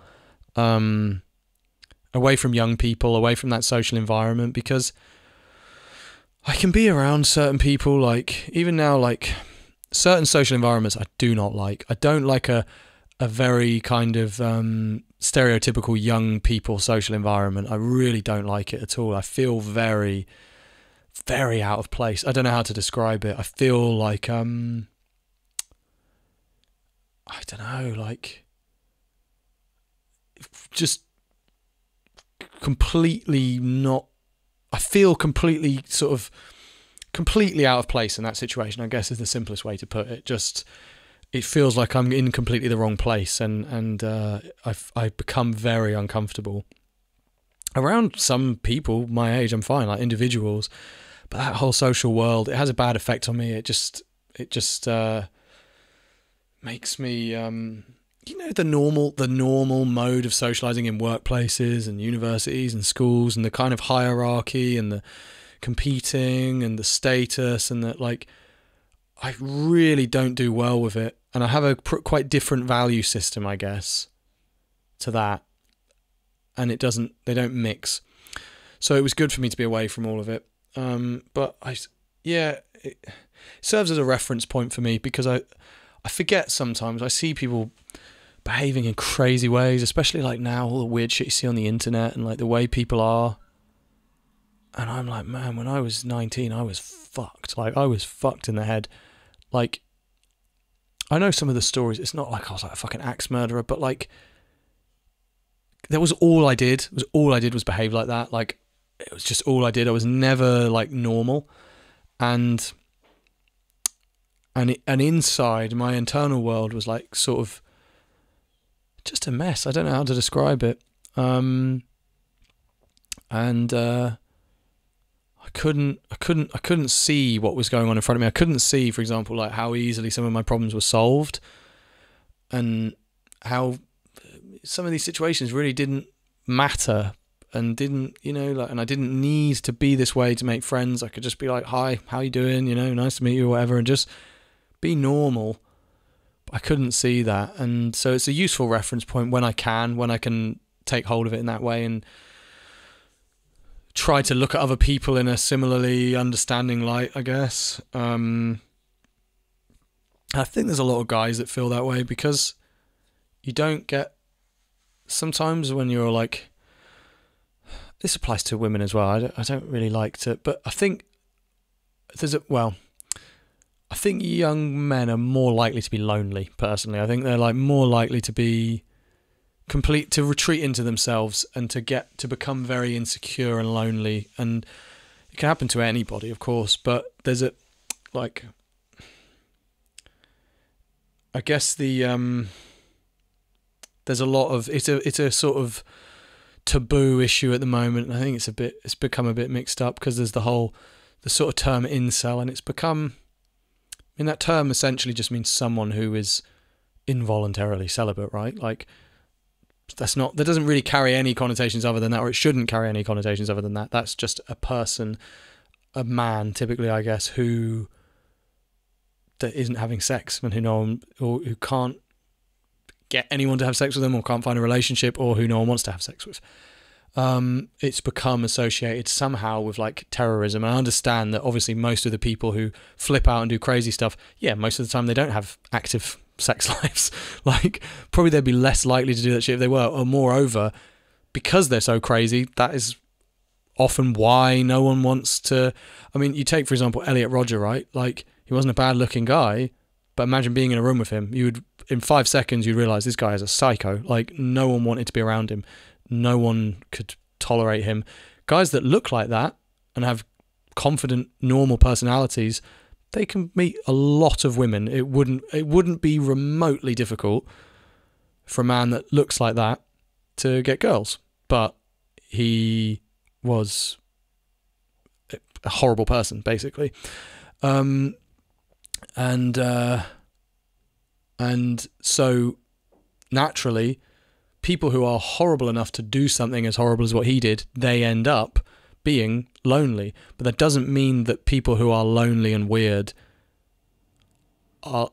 away from young people, away from that social environment, because I can be around certain people, like even now, like certain social environments I do not like. I don't like a very kind of stereotypical young people social environment. I really don't like it at all. I feel very, very out of place. I don't know how to describe it. I feel like I don't know, like just completely not. I feel completely out of place in that situation, I guess is the simplest way to put it. Just, it feels like I'm in completely the wrong place, and I've become very uncomfortable. Around some people my age, I'm fine, like individuals, but that whole social world, it has a bad effect on me. It just makes me, the normal mode of socializing in workplaces and universities and schools, and the kind of hierarchy and the competing and the status, and that, like, I really don't do well with it, and I have a quite different value system, I guess, to that, and they don't mix. So it was good for me to be away from all of it, but it serves as a reference point for me, because I forget sometimes. I see people behaving in crazy ways, especially like now, all the weird shit you see on the internet, and like the way people are. And I'm like, man, when I was 19, I was fucked. Like, I was fucked in the head. Like, I know some of the stories. It's not like I was like a fucking axe murderer, but like, that was all I did. All I did was behave like that. Like, it was just all I did. I was never like normal. And inside, my internal world was like sort of just a mess. I don't know how to describe it. I couldn't see what was going on in front of me. I couldn't see, for example, like how easily some of my problems were solved, and how some of these situations really didn't matter, and didn't, and I didn't need to be this way to make friends. I could just be like, hi, how you doing? Nice to meet you, or whatever, and just be normal. But I couldn't see that, and so it's a useful reference point when I can take hold of it in that way, and try to look at other people in a similarly understanding light, I guess. I think there's a lot of guys that feel that way, because you don't get, sometimes when you're like, this applies to women as well, I don't really like to, but I think I think young men are more likely to be lonely, personally. I think they're like more likely to be to retreat into themselves, and to become very insecure and lonely. And it can happen to anybody, of course, but there's I guess there's a lot of, it's a sort of taboo issue at the moment, and I think it's become a bit mixed up, because there's the sort of term incel, and it's become, that term essentially just means someone who is involuntarily celibate, right? Like, that doesn't really carry any connotations other than that, or it shouldn't carry any connotations other than that. That's just a person, a man typically, I guess, that isn't having sex, and who can't get anyone to have sex with them, or can't find a relationship, or who no one wants to have sex with. It's become associated somehow with like terrorism. And I understand that obviously most of the people who flip out and do crazy stuff, most of the time they don't have active sex lives. Like, probably they'd be less likely to do that shit if they were. Or moreover, because they're so crazy, that is often why no one wants to. You take, for example, Elliot Rodger, right? Like, he wasn't a bad looking guy, but imagine being in a room with him. In 5 seconds you'd realise this guy is a psycho. Like, no one wanted to be around him. No one could tolerate him. Guys that look like that and have confident, normal personalities, they can meet a lot of women. It wouldn't be remotely difficult for a man that looks like that to get girls. But he was a horrible person, basically. And so naturally, people who are horrible enough to do something as horrible as what he did, they end up being lonely. But that doesn't mean that people who are lonely and weird are...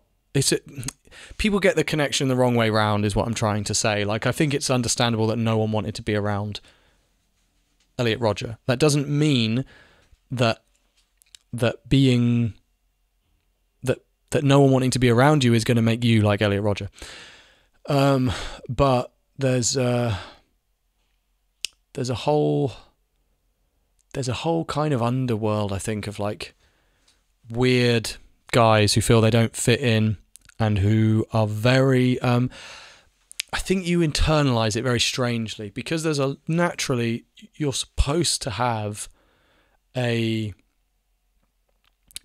people get the connection the wrong way round, is what I'm trying to say. Like, I think it's understandable that no one wanted to be around Elliot Rodger. That doesn't mean that no one wanting to be around you is going to make you like Elliot Rodger. But there's a whole kind of underworld, I think, of like weird guys who feel they don't fit in and who are very I think you internalize it very strangely, because there's naturally you're supposed to have a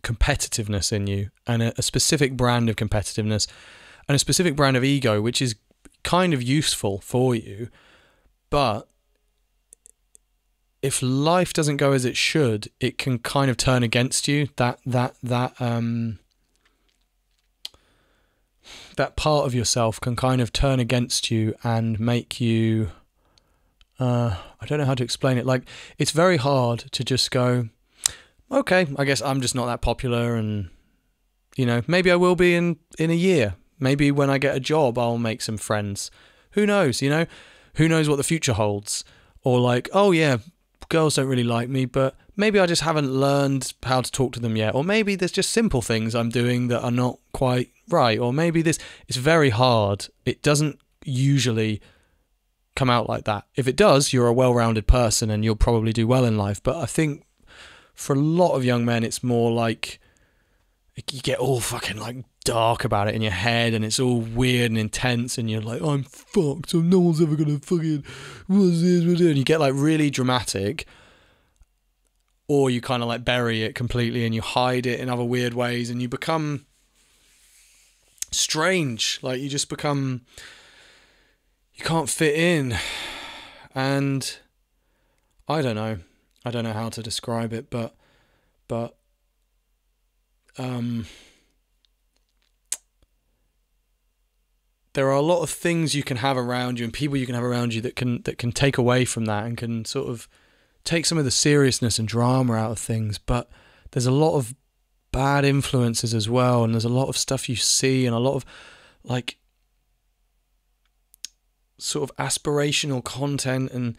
competitiveness in you, and a specific brand of competitiveness and a specific brand of ego, which is kind of useful for you. But if life doesn't go as it should, it can kind of turn against you. That part of yourself can kind of turn against you and make you I don't know how to explain it. Like, it's very hard to just go, okay, I guess I'm just not that popular, and maybe I will be in a year. Maybe when I get a job, I'll make some friends. Who knows, Who knows what the future holds? Or like, oh yeah, girls don't really like me, but maybe I just haven't learned how to talk to them yet. Or maybe there's just simple things I'm doing that are not quite right. Or maybe it's very hard. It doesn't usually come out like that. If it does, you're a well-rounded person and you'll probably do well in life. But I think for a lot of young men, it's more like you get all fucking like dark about it in your head, and it's all weird and intense, and you're like, I'm fucked, so no one's ever gonna fucking, what's this, and you get like really dramatic, or you kind of like bury it completely and you hide it in other weird ways, and you become strange. Like, you just become, you can't fit in, and I don't know how to describe it, but there are a lot of things you can have around you and people you can have around you that can take away from that and can sort of take some of the seriousness and drama out of things. But there's a lot of bad influences as well, and there's a lot of stuff you see, and a lot of like sort of aspirational content, and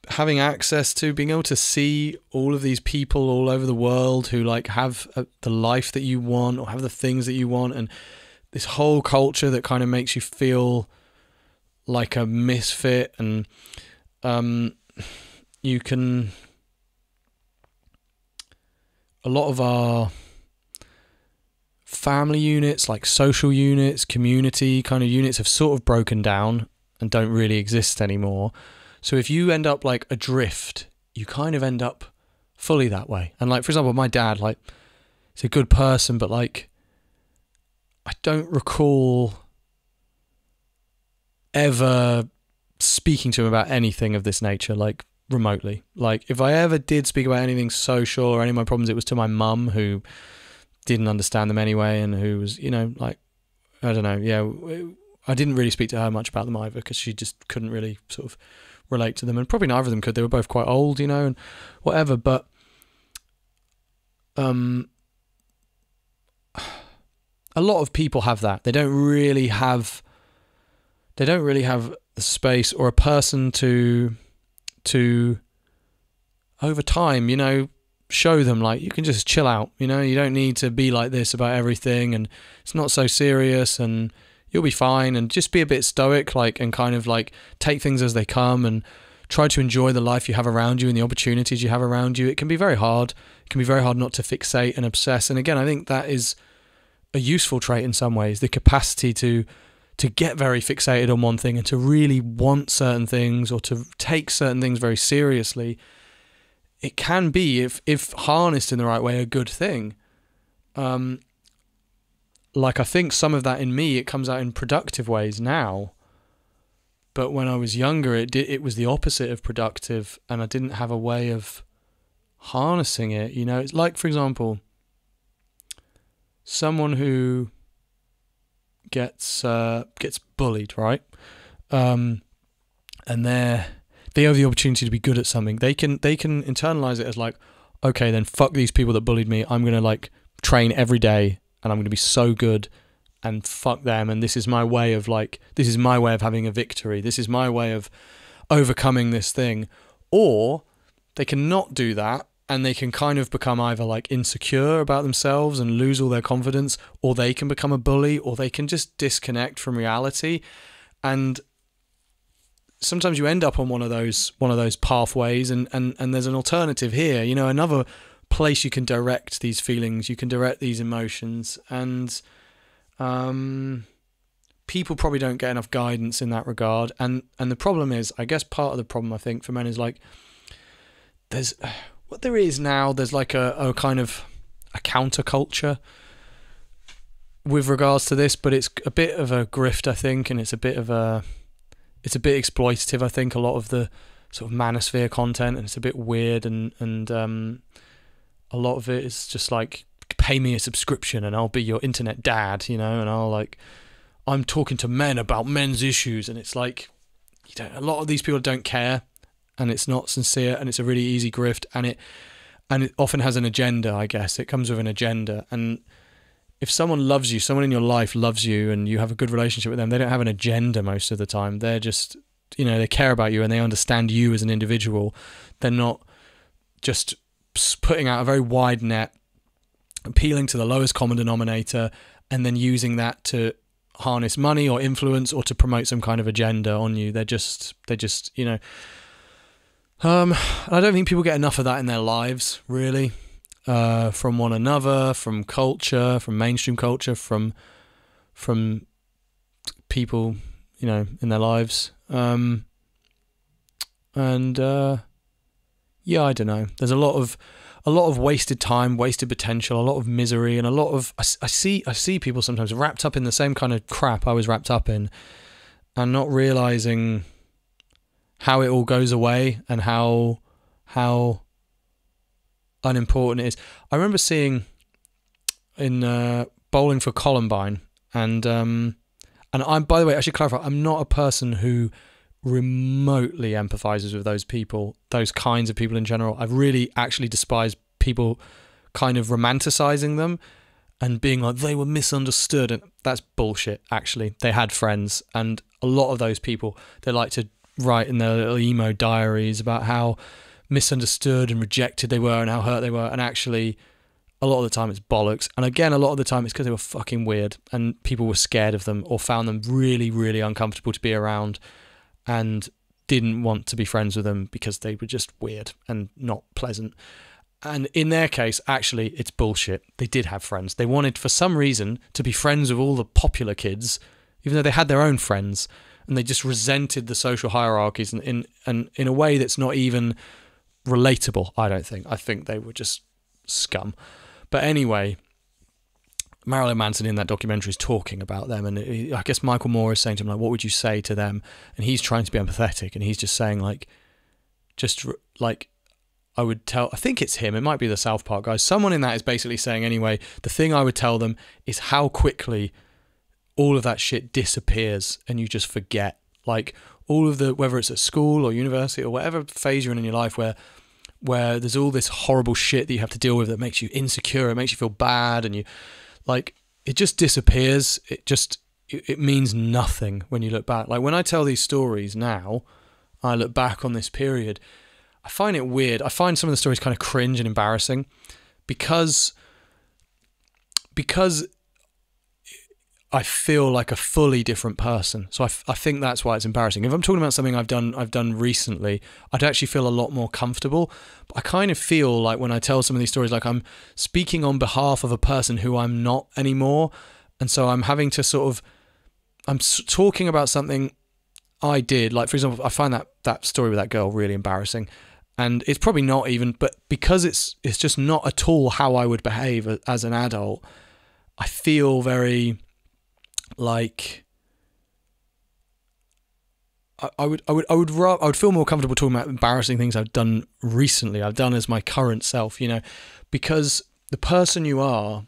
having access to being able to see all of these people all over the world who like have the life that you want or have the things that you want, and this whole culture that kind of makes you feel like a misfit. And you can, a lot of our family units, like social units, community kind of units, have sort of broken down and don't really exist anymore. So if you end up like adrift, you kind of end up fully that way. And like, for example, my dad, like, he's a good person, but like, I don't recall ever speaking to him about anything of this nature, like remotely. Like, if I ever did speak about anything social or any of my problems, it was to my mum, who didn't understand them anyway, and who was, like, I don't know, yeah, I didn't really speak to her much about them either, because she just couldn't really sort of relate to them, and probably neither of them could. They were both quite old, and whatever. But a lot of people have that. They don't really have the space or a person to over time, show them, like, you can just chill out, you don't need to be like this about everything, and it's not so serious, and you'll be fine, and just be a bit stoic, like, and kind of like take things as they come, and try to enjoy the life you have around you and the opportunities you have around you. It can be very hard. It can be very hard not to fixate and obsess. And again, I think that is a useful trait in some ways, the capacity to get very fixated on one thing and to really want certain things, or to take certain things very seriously. It can be, if harnessed in the right way, a good thing. Like, I think some of that in me, it comes out in productive ways now. But when I was younger, it was the opposite of productive, and I didn't have a way of harnessing it, you know. It's like, for example, someone who gets bullied, right? And they have the opportunity to be good at something. They can internalize it as like, okay, then fuck these people that bullied me. I'm gonna like train every day, and I'm gonna be so good, and fuck them. And this is my way of having a victory. This is my way of overcoming this thing. Or they can not do that, and they can kind of become either like insecure about themselves and lose all their confidence, or they can become a bully, or they can just disconnect from reality. And sometimes you end up on one of those pathways, and there's an alternative here, you know, another place you can direct these feelings, you can direct these emotions. And people probably don't get enough guidance in that regard. And the problem is, I guess part of the problem I think for men is like, there's like a kind of a counterculture with regards to this, but it's a bit of a grift, I think, and it's a bit exploitative, I think, a lot of the sort of manosphere content, and it's a bit weird, and a lot of it is just like, pay me a subscription and I'll be your internet dad, you know, and I'm talking to men about men's issues, and it's like, a lot of these people don't care, and it's not sincere, and it's a really easy grift, and it often has an agenda, I guess. It comes with an agenda. And if someone loves you, someone in your life loves you, and you have a good relationship with them, they don't have an agenda most of the time. They're just, you know, they care about you and they understand you as an individual. They're not just putting out a very wide net, appealing to the lowest common denominator, and then using that to harness money or influence or to promote some kind of agenda on you. They're just, you know, I don't think people get enough of that in their lives, really, from one another, from culture, from mainstream culture, from people, you know, in their lives. Yeah, I don't know. There's a lot of wasted time, wasted potential, a lot of misery, and a lot of I see people sometimes wrapped up in the same kind of crap I was wrapped up in, and not realizing how it all goes away and how unimportant it is. I remember seeing in Bowling for Columbine, and I'm, by the way, I should clarify, I'm not a person who remotely empathizes with those people, those kinds of people in general. I really actually despise people kind of romanticizing them and being like, they were misunderstood, and that's bullshit. Actually, they had friends, and a lot of those people, they like to write in their little emo diaries about how misunderstood and rejected they were and how hurt they were, and actually a lot of the time it's bollocks. And again, a lot of the time it's because they were fucking weird and people were scared of them or found them really, really uncomfortable to be around and didn't want to be friends with them because they were just weird and not pleasant. And in their case, actually, it's bullshit. They did have friends. They wanted, for some reason, to be friends with all the popular kids, even though they had their own friends, and they just resented the social hierarchies in a way that's not even relatable, I don't think. I think they were just scum. But anyway, Marilyn Manson in that documentary is talking about them, and I guess Michael Moore is saying to him, like, what would you say to them? And he's trying to be empathetic, and he's just saying, like, I would tell, I think it's him, it might be the South Park guys, someone in that is basically saying, anyway, the thing I would tell them is how quickly all of that shit disappears and you just forget. Like, all of the, whether it's at school or university or whatever phase you're in your life where there's all this horrible shit that you have to deal with that makes you insecure, it makes you feel bad, and you, like, it just disappears. It means nothing when you look back. Like, when I tell these stories now, I look back on this period, I find it weird. I find some of the stories kind of cringe and embarrassing because I feel like a fully different person. So I think that's why it's embarrassing. If I'm talking about something I've done recently, I'd actually feel a lot more comfortable. But I kind of feel like when I tell some of these stories, like I'm speaking on behalf of a person who I'm not anymore. And so I'm having to I'm talking about something I did. Like, for example, I find that story with that girl really embarrassing. And it's probably not even, but because it's just not at all how I would behave as an adult, I feel very, like, I would feel more comfortable talking about embarrassing things I've done recently. I've done as my current self, you know, because the person you are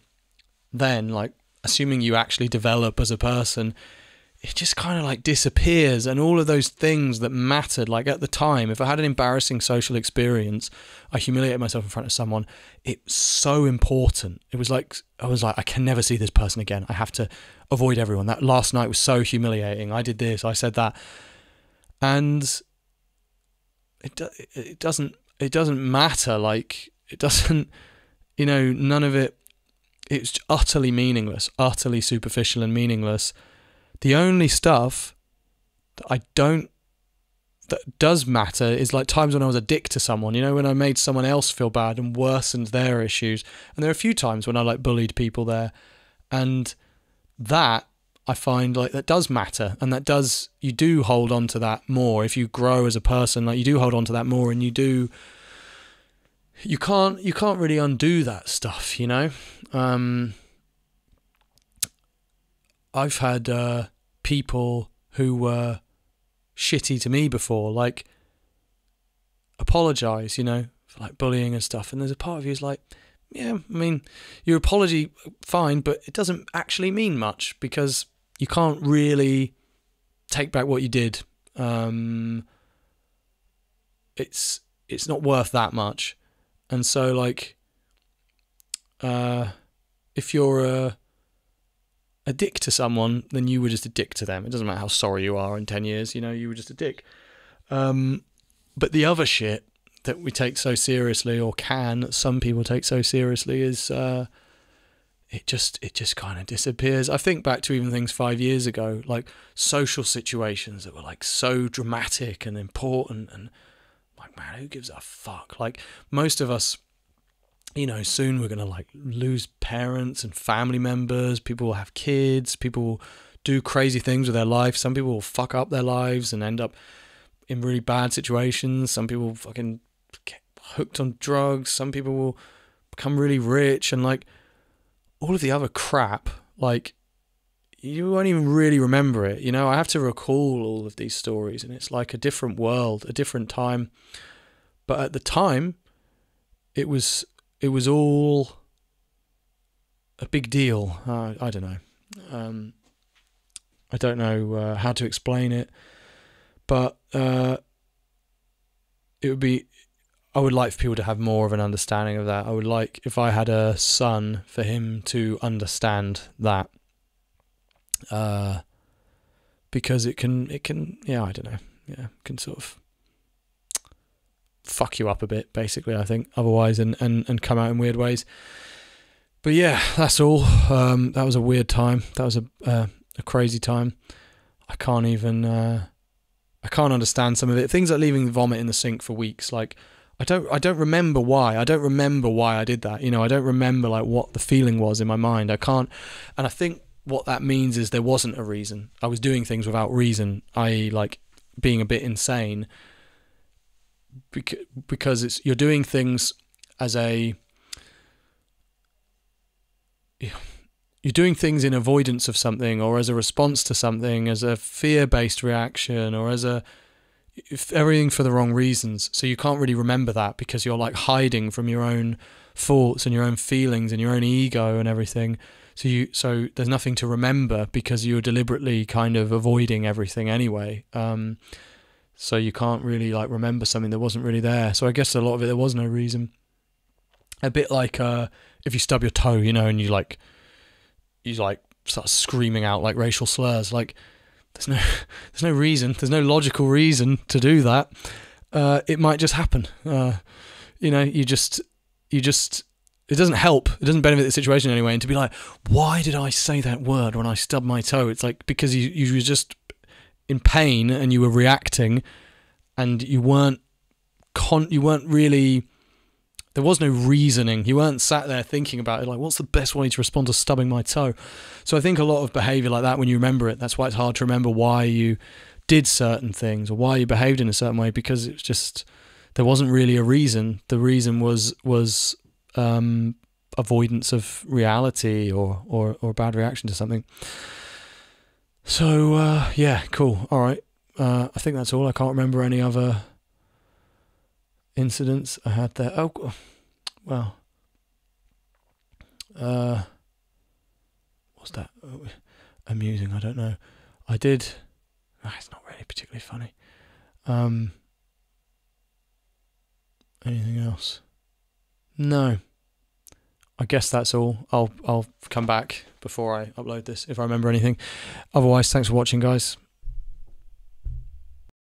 then, like, assuming you actually develop as a person, it just kind of like disappears, and all of those things that mattered, like at the time, if I had an embarrassing social experience, I humiliated myself in front of someone, it's so important. It was like, I was like, I can never see this person again. I have to avoid everyone. That last night was so humiliating. I did this, I said that. And it doesn't matter. Like, it doesn't, you know, none of it, it's utterly meaningless, utterly superficial and meaningless. The only stuff that does matter is like times when I was a dick to someone, you know, when I made someone else feel bad and worsened their issues. And there are a few times when I like bullied people there, and that I find like that does matter, and that does, you do hold on to that more if you grow as a person. Like, you do hold on to that more, and you can't really undo that stuff, you know. I've had people who were shitty to me before, like, apologise, you know, for like bullying and stuff. And there's a part of you who's like, yeah, I mean, your apology, fine, but it doesn't actually mean much because you can't really take back what you did. It's not worth that much. And so, like, if you're a dick to someone, then you were just a dick to them. It doesn't matter how sorry you are in 10 years, you know, you were just a dick. But the other shit that we take so seriously, or some people take so seriously, is it just kind of disappears. I think back to even things 5 years ago, like social situations that were like so dramatic and important, and like, man, who gives a fuck? Like, most of us, you know, soon we're going to like lose parents and family members. People will have kids. People will do crazy things with their life. Some people will fuck up their lives and end up in really bad situations. Some people will fucking get hooked on drugs. Some people will become really rich, and like all of the other crap, like, you won't even really remember it. You know, I have to recall all of these stories, and it's like a different world, a different time. But at the time, it was all a big deal. I don't know. I don't know how to explain it, but it would be, I would like for people to have more of an understanding of that. I would like, if I had a son, for him to understand that, because it can, yeah, I don't know. Yeah, it can sort of fuck you up a bit, basically, I think, otherwise, and come out in weird ways. But yeah, that's all. That was a weird time. That was a crazy time. I can't even I can't understand some of it. Things like leaving vomit in the sink for weeks. Like, I don't remember why. I don't remember why I did that. You know, I don't remember like what the feeling was in my mind. I can't, and I think what that means is there wasn't a reason. I was doing things without reason, i.e. like being a bit insane, because you're doing things as a, you're doing things in avoidance of something, or as a response to something, as a fear-based reaction, or as everything for the wrong reasons. So you can't really remember that because you're like hiding from your own thoughts and your own feelings and your own ego and everything. So there's nothing to remember because you're deliberately kind of avoiding everything anyway. So you can't really like remember something that wasn't really there. So I guess a lot of it, there was no reason. A bit like if you stub your toe, you know, and you start screaming out like racial slurs. Like, there's no reason, there's no logical reason to do that. It might just happen. You know, it doesn't help. It doesn't benefit the situation anyway. And to be like, why did I say that word when I stubbed my toe? It's like, because you were just in pain and you were reacting, and you weren't really, there was no reasoning. You weren't sat there thinking about it, like, what's the best way to respond to stubbing my toe? So I think a lot of behaviour like that, when you remember it, that's why it's hard to remember why you did certain things or why you behaved in a certain way, because it's just, there wasn't really a reason. The reason was avoidance of reality or a bad reaction to something. So yeah, cool. All right. I think that's all. I can't remember any other incidents I had there. Oh, well. What's that? Amusing, I don't know. I did... it's not really particularly funny. Anything else? No. I guess that's all. I'll come back before I upload this if I remember anything. Otherwise, thanks for watching, guys.